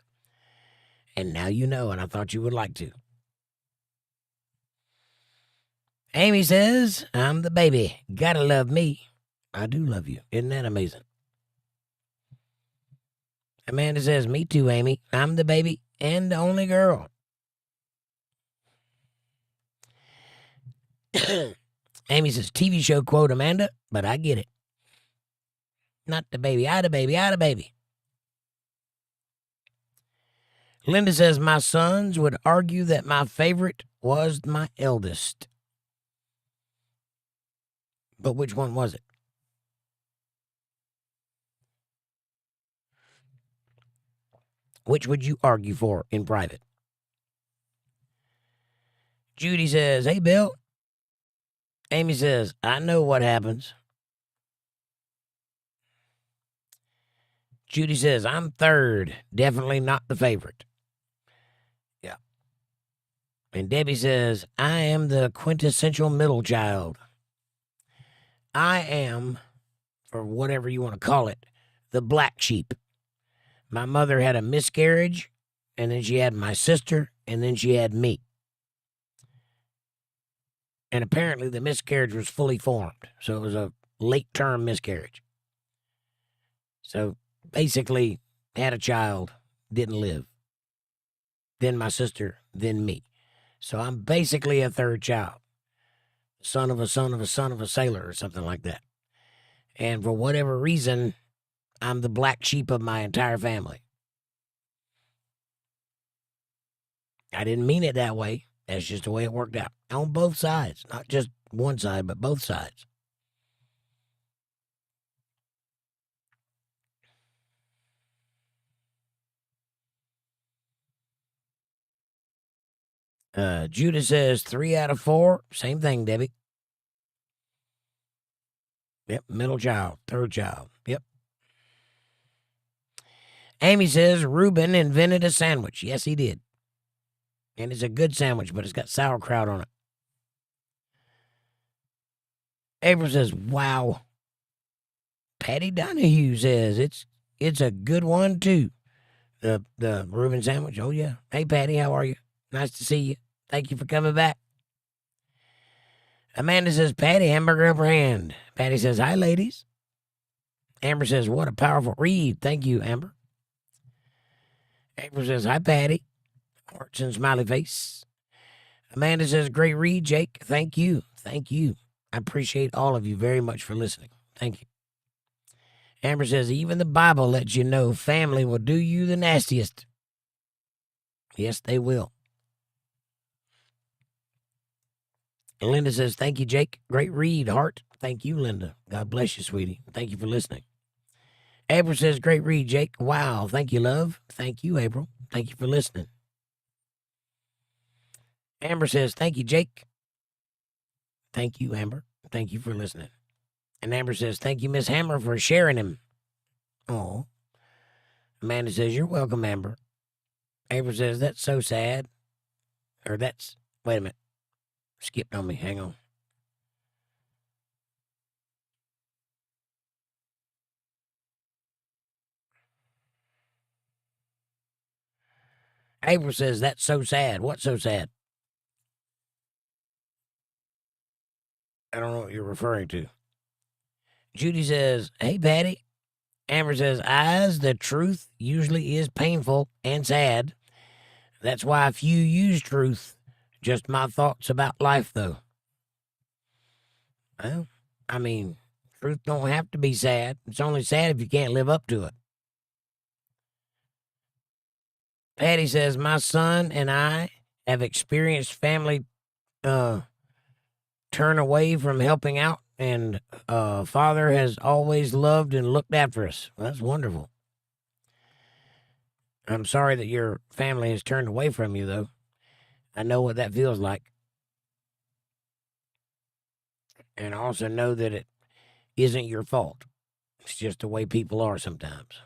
And now you know, and I thought you would like to. Amy says, I'm the baby. Gotta love me. I do love you. Isn't that amazing? Amanda says, me too, Amy. I'm the baby and the only girl. Amy says, TV show quote, Amanda, but I get it. Not the baby. I the baby. I the baby. Linda says, my sons would argue that my favorite was my eldest. But which one was it? Which would you argue for in private? Judy says, hey, Bill. Amy says, I know what happens. Judy says, I'm third. Definitely not the favorite. Yeah. And Debbie says, I am the quintessential middle child. I am, for whatever you want to call it, the black sheep. My mother had a miscarriage, and then she had my sister, and then she had me. And apparently the miscarriage was fully formed, so it was a late-term miscarriage. So basically, had a child, didn't live. Then my sister, then me. So I'm basically a third child. Son of a son of a son of a sailor or something like that. And for whatever reason, I'm the black sheep of my entire family. I didn't mean it that way. That's just the way it worked out. On both sides. Not just one side, but both sides. Judah says 3 out of 4. Same thing, Debbie. Yep, middle child, third child. Yep. Amy says Reuben invented a sandwich. Yes, he did. And it's a good sandwich, but it's got sauerkraut on it. April says, wow. Patty Donahue says it's a good one, too. The Reuben sandwich. Oh, yeah. Hey, Patty, how are you? Nice to see you. Thank you for coming back. Amanda says, Patty, hamburger upper hand. Patty says, hi, ladies. Amber says, what a powerful read. Thank you, Amber. April says, hi, Patty. Hearts and smiley face. Amanda says, great read, Jake. Thank you. Thank you. I appreciate all of you very much for listening. Thank you. Amber says, even the Bible lets you know family will do you the nastiest. Yes, they will. And Linda says, thank you, Jake. Great read, heart. Thank you, Linda. God bless you, sweetie. Thank you for listening. April says, great read, Jake. Wow. Thank you, love. Thank you, April. Thank you for listening. Amber says, thank you, Jake. Thank you, Amber. Thank you for listening. And Amber says, thank you, Miss Hammer, for sharing him. Oh. Amanda says, you're welcome, Amber. Amber says, that's so sad. Or that's, wait a minute. Skipped on me. Hang on. April says, that's so sad. What's so sad? I don't know what you're referring to. Judy says, hey, Patty. Amber says, eyes, the truth usually is painful and sad. That's why few use truth. Just my thoughts about life, though. Well, I mean, truth don't have to be sad. It's only sad if you can't live up to it. Patty says, my son and I have experienced family turn away from helping out, and father has always loved and looked after us. Well, that's wonderful. I'm sorry that your family has turned away from you, though. I know what that feels like. And I also know that it isn't your fault. It's just the way people are sometimes.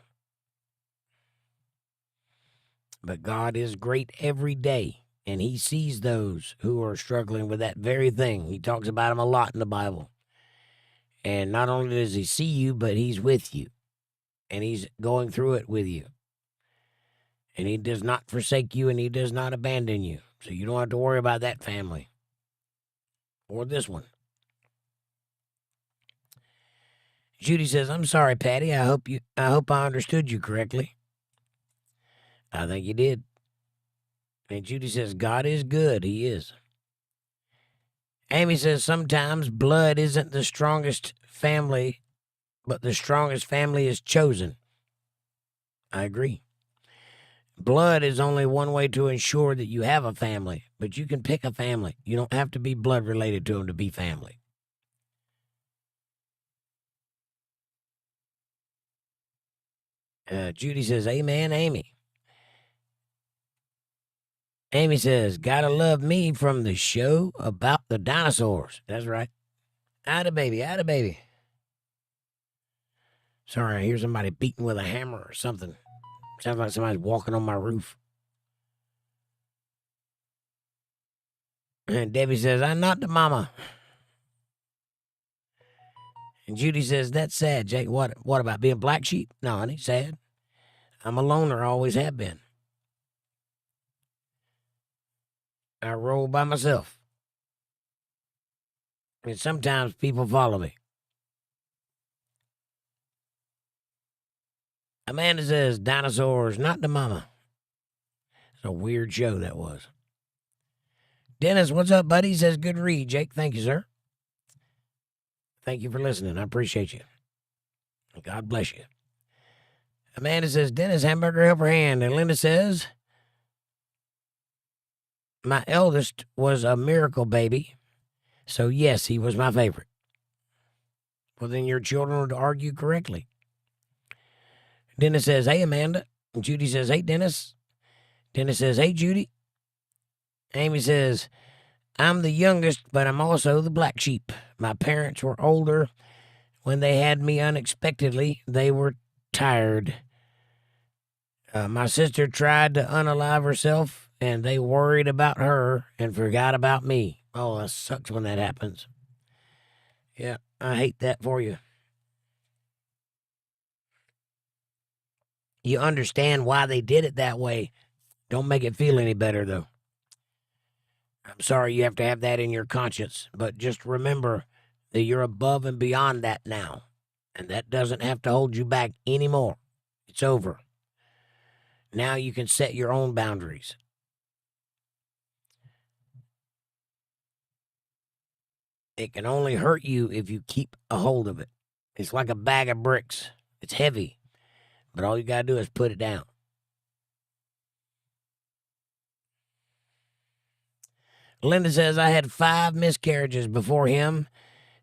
But God is great every day, and he sees those who are struggling with that very thing. He talks about them a lot in the Bible. And not only does he see you, but he's with you, and he's going through it with you. And he does not forsake you, and he does not abandon you. So you don't have to worry about that family or this one. Judy says, I'm sorry, Patty. I hope I understood you correctly. I think you did. And Judy says, God is good. He is. Amy says, sometimes blood isn't the strongest family, but the strongest family is chosen. I agree. Blood is only one way to ensure that you have a family, but you can pick a family. You don't have to be blood related to them to be family. Judy says, amen, Amy. Amy says, gotta love me from the show about the dinosaurs. That's right. Atta baby, atta baby. Sorry, I hear somebody beating with a hammer or something. Sounds like somebody's walking on my roof. And Debbie says, I'm not the mama. And Judy says, that's sad, Jake. What about being black sheep? No, it ain't sad. I'm a loner, always have been. I roll by myself. And sometimes people follow me. Amanda says, dinosaurs, not the mama. It's a weird show that was. Dennis, what's up, buddy? He says, good read, Jake. Thank you, sir. Thank you for listening. I appreciate you. God bless you. Amanda says, Dennis, hamburger helper hand. And Linda says, my eldest was a miracle baby. So, yes, he was my favorite. Well, then your children would argue correctly. Dennis says, hey, Amanda. And Judy says, hey, Dennis. Dennis says, hey, Judy. Amy says, I'm the youngest, but I'm also the black sheep. My parents were older. When they had me unexpectedly, they were tired. My sister tried to unalive herself, and they worried about her and forgot about me. Oh, that sucks when that happens. Yeah, I hate that for you. You understand why they did it that way. Don't make it feel any better, though. I'm sorry you have to have that in your conscience, but just remember that you're above and beyond that now, and that doesn't have to hold you back anymore. It's over. Now you can set your own boundaries. It can only hurt you if you keep a hold of it. It's like a bag of bricks. It's heavy, but all you got to do is put it down. Linda says, I had 5 miscarriages before him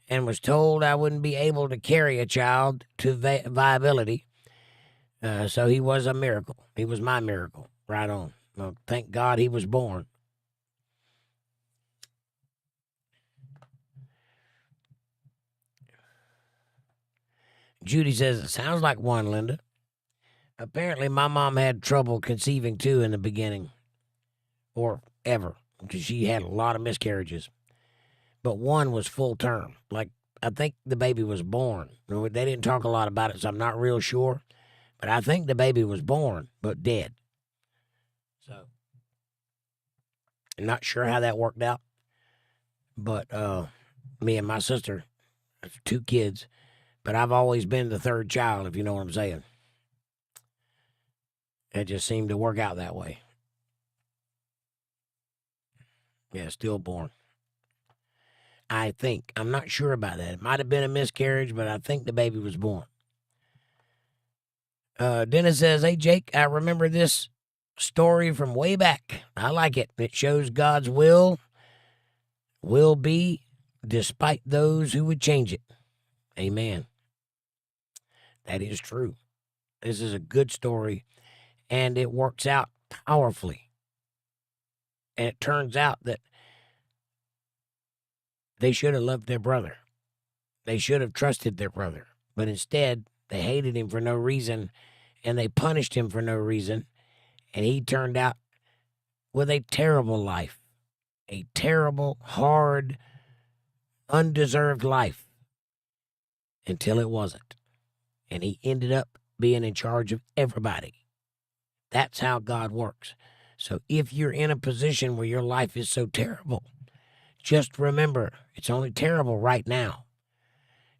and was told I wouldn't be able to carry a child to viability. So he was a miracle. He was my miracle. Right on. Well, thank God he was born. Judy says, it sounds like one, Linda. Apparently, my mom had trouble conceiving, too, in the beginning. Or ever. Because she had a lot of miscarriages. But one was full term. Like, I think the baby was born. They didn't talk a lot about it, so I'm not real sure. But I think the baby was born, but dead. So, I'm not sure how that worked out. But me and my sister, 2 kids. But I've always been the 3rd child, if you know what I'm saying. It just seemed to work out that way. Yeah, stillborn. I think. I'm not sure about that. It might have been a miscarriage, but I think the baby was born. Dennis says, hey, Jake, I remember this story from way back. I like it. It shows God's will be despite those who would change it. Amen. That is true. This is a good story, and it works out powerfully. And it turns out that they should have loved their brother. They should have trusted their brother. But instead, they hated him for no reason, and they punished him for no reason. And he turned out with a terrible life. A terrible, hard, undeserved life. Until it wasn't. And he ended up being in charge of everybody. That's how God works. So if you're in a position where your life is so terrible, just remember, it's only terrible right now.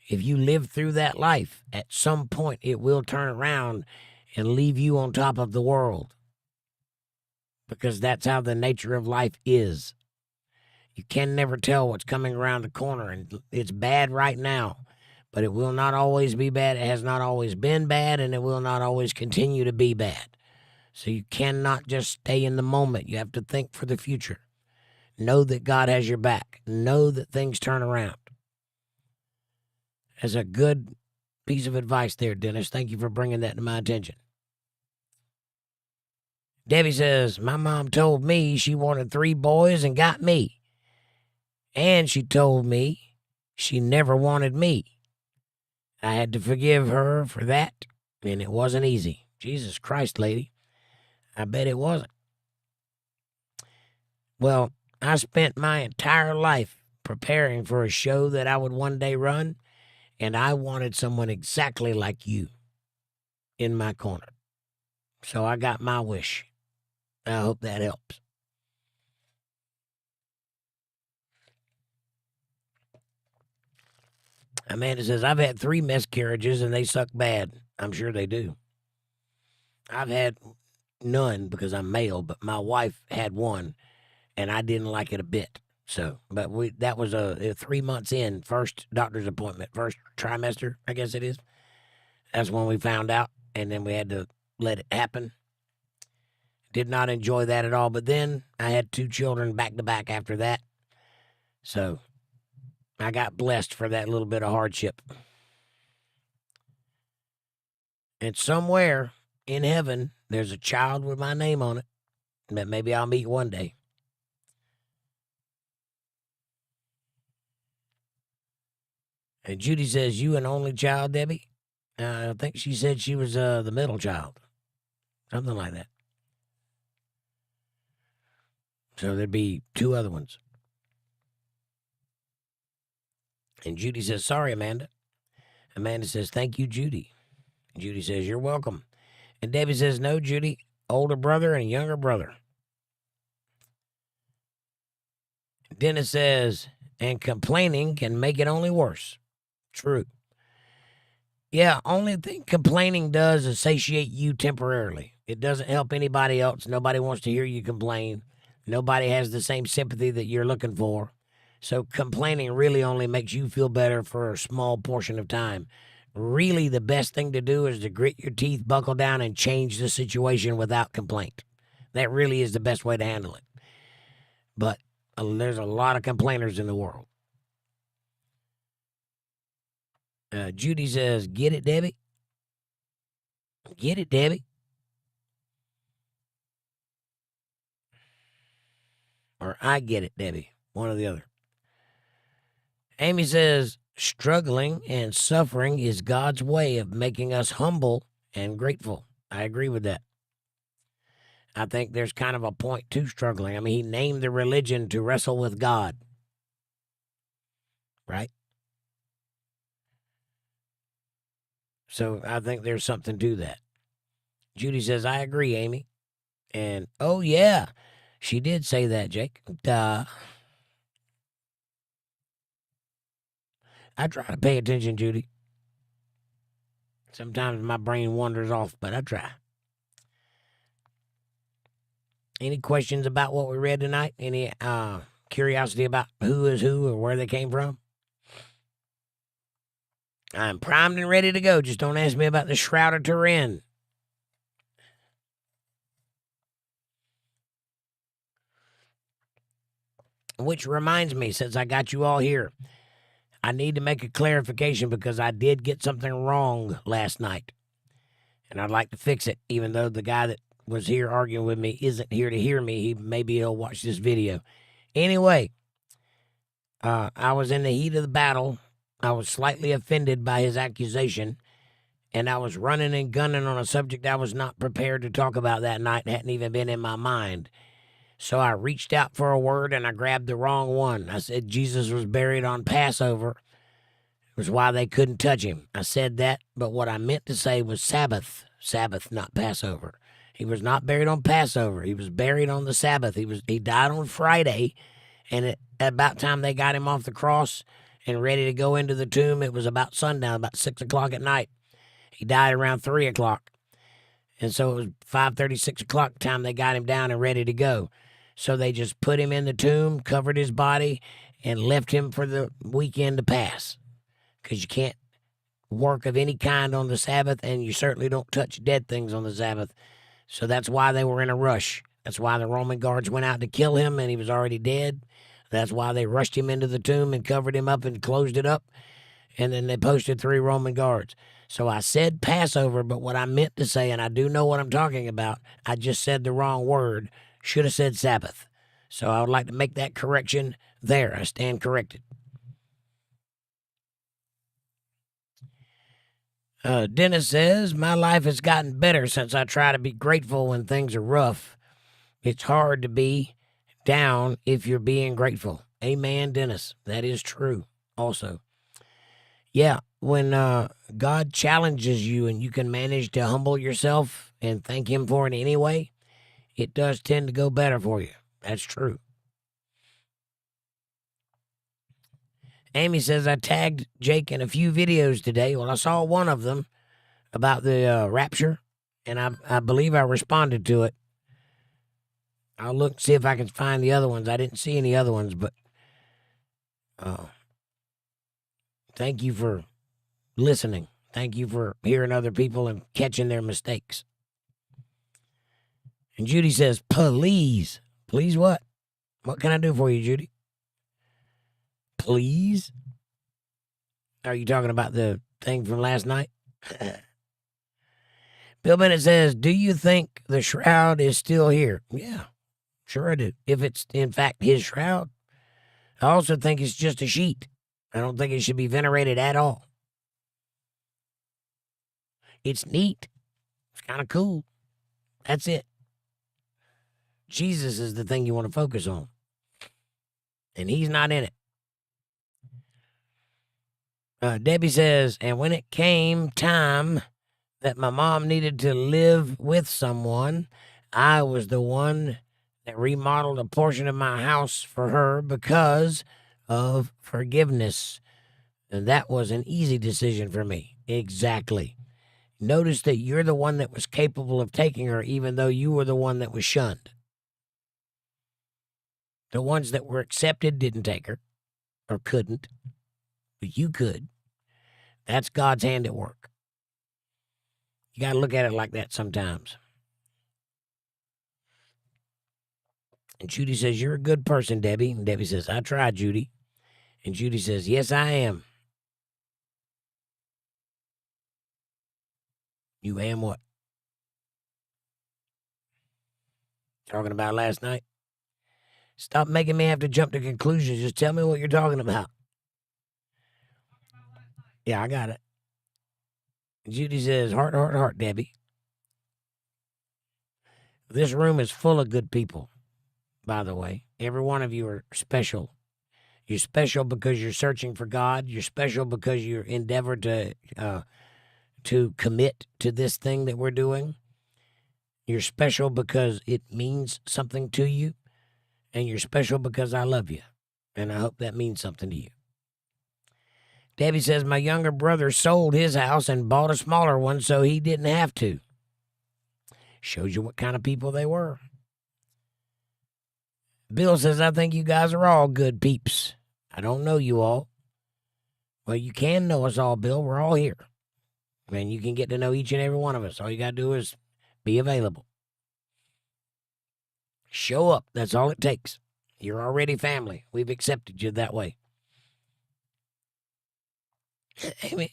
If you live through that life, at some point it will turn around and leave you on top of the world. Because that's how the nature of life is. You can never tell what's coming around the corner, and it's bad right now. But it will not always be bad. It has not always been bad, and it will not always continue to be bad. So you cannot just stay in the moment. You have to think for the future. Know that God has your back. Know that things turn around. That's a good piece of advice there, Dennis. Thank you for bringing that to my attention. Debbie says, my mom told me she wanted 3 boys and got me. And she told me she never wanted me. I had to forgive her for that, and it wasn't easy. Jesus Christ, lady. I bet it wasn't. Well, I spent my entire life preparing for a show that I would one day run, and I wanted someone exactly like you in my corner. So I got my wish. I hope that helps. Amanda says, I've had 3 miscarriages and they suck bad. I'm sure they do. I've had none because I'm male, but my wife had one and I didn't like it a bit. So, but that was 3 months in, first doctor's appointment, first trimester, I guess it is. That's when we found out, and then we had to let it happen. Did not enjoy that at all, but then I had 2 children back to back after that. So I got blessed for that little bit of hardship. And somewhere in heaven, there's a child with my name on it that maybe I'll meet one day. And Judy says, you an only child, Debbie? I think she said she was the middle child. Something like that. So there'd be 2 other ones. And Judy says, sorry, Amanda. Amanda says, thank you, Judy. Judy says, you're welcome. And Debbie says, no, Judy, older brother and younger brother. Dennis says, and complaining can make it only worse. True. Yeah, only thing complaining does is satiate you temporarily. It doesn't help anybody else. Nobody wants to hear you complain. Nobody has the same sympathy that you're looking for. So complaining really only makes you feel better for a small portion of time. Really, the best thing to do is to grit your teeth, buckle down, and change the situation without complaint. That really is the best way to handle it. But there's a lot of complainers in the world. Judy says, get it, Debbie? Get it, Debbie? Or I get it, Debbie. One or the other. Amy says, struggling and suffering is God's way of making us humble and grateful. I agree with that. I think there's kind of a point to struggling. I mean, he named the religion to wrestle with God. Right? So I think there's something to that. Judy says, I agree, Amy. And, oh, yeah, she did say that, Jake. I try to pay attention, Judy. Sometimes my brain wanders off, but I try. Any questions about what we read tonight? Any curiosity about who is who or where they came from? I'm primed and ready to go. Just don't ask me about the Shroud of Turin. Which reminds me, since I got you all here, I need to make a clarification because I did get something wrong last night. And I'd like to fix it, even though the guy that was here arguing with me isn't here to hear me. Maybe he'll watch this video. Anyway, I was in the heat of the battle. I was slightly offended by his accusation, and I was running and gunning on a subject I was not prepared to talk about that night. It hadn't even been in my mind. So I reached out for a word, and I grabbed the wrong one. I said Jesus was buried on Passover. It was why they couldn't touch him. I said that, but what I meant to say was Sabbath. Sabbath, not Passover. He was not buried on Passover. He was buried on the Sabbath. He died on Friday, and at about time they got him off the cross and ready to go into the tomb, it was about sundown, about 6 o'clock at night. He died around 3 o'clock. And so it was 5:30, 6 o'clock time they got him down and ready to go. So they just put him in the tomb, covered his body, and left him for the weekend to pass. Because you can't work of any kind on the Sabbath, and you certainly don't touch dead things on the Sabbath. So that's why they were in a rush. That's why the Roman guards went out to kill him, and he was already dead. That's why they rushed him into the tomb and covered him up and closed it up. And then they posted 3 Roman guards. So I said Passover, but what I meant to say, and I do know what I'm talking about, I just said the wrong word. Should have said Sabbath. So I would like to make that correction there. I stand corrected. Dennis says, my life has gotten better since I try to be grateful when things are rough. It's hard to be down if you're being grateful. Amen, Dennis. That is true also. Yeah, when God challenges you and you can manage to humble yourself and thank him for it anyway, it does tend to go better for you. That's true. Amy says, I tagged Jake in a few videos today. Well, I saw one of them about the rapture, and I believe I responded to it. I'll look, see if I can find the other ones. I didn't see any other ones, but thank you for listening. Thank you for hearing other people and catching their mistakes. And Judy says, please. Please what? What can I do for you, Judy? Please? Are you talking about the thing from last night? Bill Bennett says, do you think the shroud is still here? Yeah, sure I do. If it's, in fact, his shroud. I also think it's just a sheet. I don't think it should be venerated at all. It's neat. It's kind of cool. That's it. Jesus is the thing you want to focus on. And he's not in it. Debbie says, and when it came time that my mom needed to live with someone, I was the one that remodeled a portion of my house for her because of forgiveness. And that was an easy decision for me. Exactly. Notice that you're the one that was capable of taking her, even though you were the one that was shunned. The ones that were accepted didn't take her. or couldn't, but you could. That's God's hand at work. You got to look at it like that sometimes. And Judy says, you're a good person, Debbie. And Debbie says, I tried, Judy. And Judy says, yes, I am. You am what? Talking about last night? Stop making me have to jump to conclusions. Just tell me what you're talking about. Yeah, I got it. Judy says, heart, heart, heart, Debbie. This room is full of good people, by the way. Every one of you are special. You're special because you're searching for God. You're special because you're endeavored to commit to this thing that we're doing. You're special because it means something to you. And you're special because I love you. And I hope that means something to you. Debbie says, my younger brother sold his house and bought a smaller one so he didn't have to. Shows you what kind of people they were. Bill says, I think you guys are all good peeps. I don't know you all. Well, you can know us all, Bill. We're all here. And you can get to know each and every one of us. All you got to do is be available. Show up. That's all it takes. You're already family. We've accepted you that way.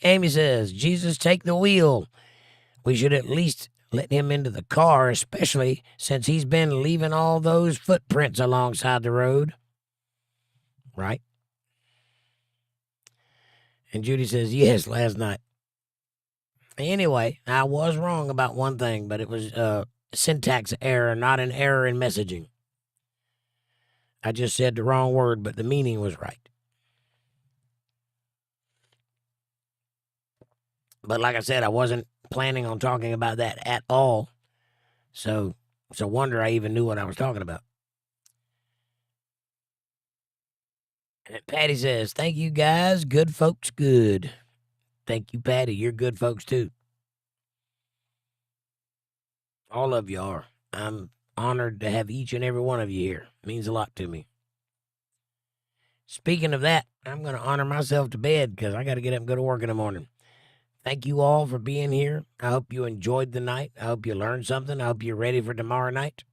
Amy says, Jesus, take the wheel. We should at least let him into the car, especially since he's been leaving all those footprints alongside the road. Right? And Judy says, yes, last night. Anyway, I was wrong about one thing, but it was syntax error, not an error in messaging. I just said the wrong word, but the meaning was right. But like I said, I wasn't planning on talking about that at all. So it's a wonder I even knew what I was talking about. And Patty says, thank you guys. Good folks, good. Thank you, Patty. You're good folks too. All of you are. I'm honored to have each and every one of you here. It means a lot to me. Speaking of that, I'm going to honor myself to bed because I got to get up and go to work in the morning. Thank you all for being here. I hope you enjoyed the night. I hope you learned something. I hope you're ready for tomorrow night.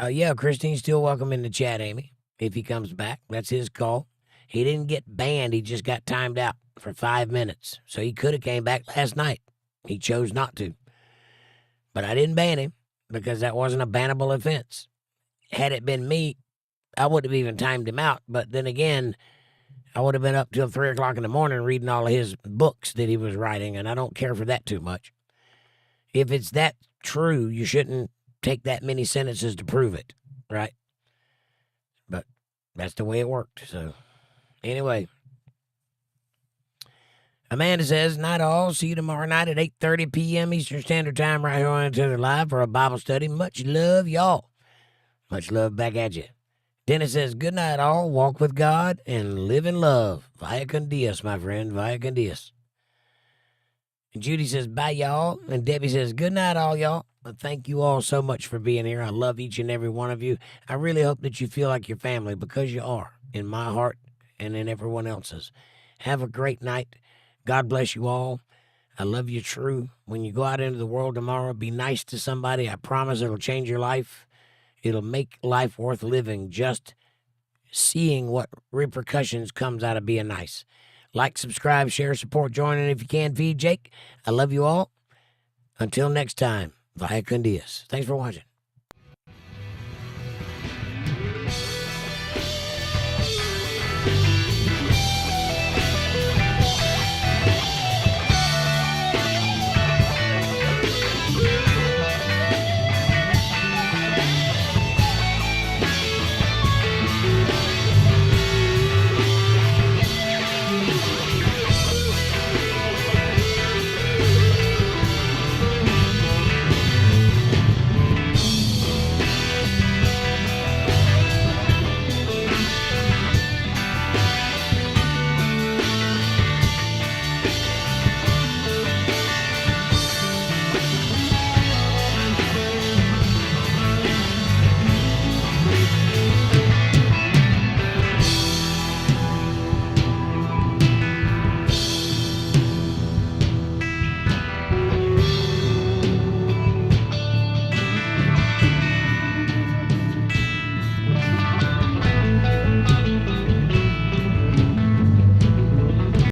Yeah, Christine's still welcome in the chat, Amy, if he comes back. That's his call. He didn't get banned. He just got timed out for 5 minutes. So he could have came back last night. He chose not to. But I didn't ban him because that wasn't a bannable offense. Had it been me, I wouldn't have even timed him out. But then again, I would have been up till 3 o'clock in the morning reading all of his books that he was writing, and I don't care for that too much. If it's that true, you shouldn't take that many sentences to prove it, right? But that's the way it worked. So anyway, Amanda says, night all. See you tomorrow night at 8:30 p.m. Eastern Standard Time right here on Untethered Live for a Bible study. Much love, y'all. Much love back at you. Dennis says, good night all. Walk with God and live in love. Vaya con Dios, my friend. Vaya con Dios. And Judy says, bye, y'all. And Debbie says, good night all, y'all. But thank you all so much for being here. I love each and every one of you. I really hope that you feel like your family because you are in my heart and in everyone else's. Have a great night. God bless you all. I love you true. When you go out into the world tomorrow, be nice to somebody. I promise it'll change your life. It'll make life worth living just seeing what repercussions comes out of being nice. Like, subscribe, share, support, join in if you can. Feed Jake. I love you all. Until next time, vaya con Dios. Thanks for watching.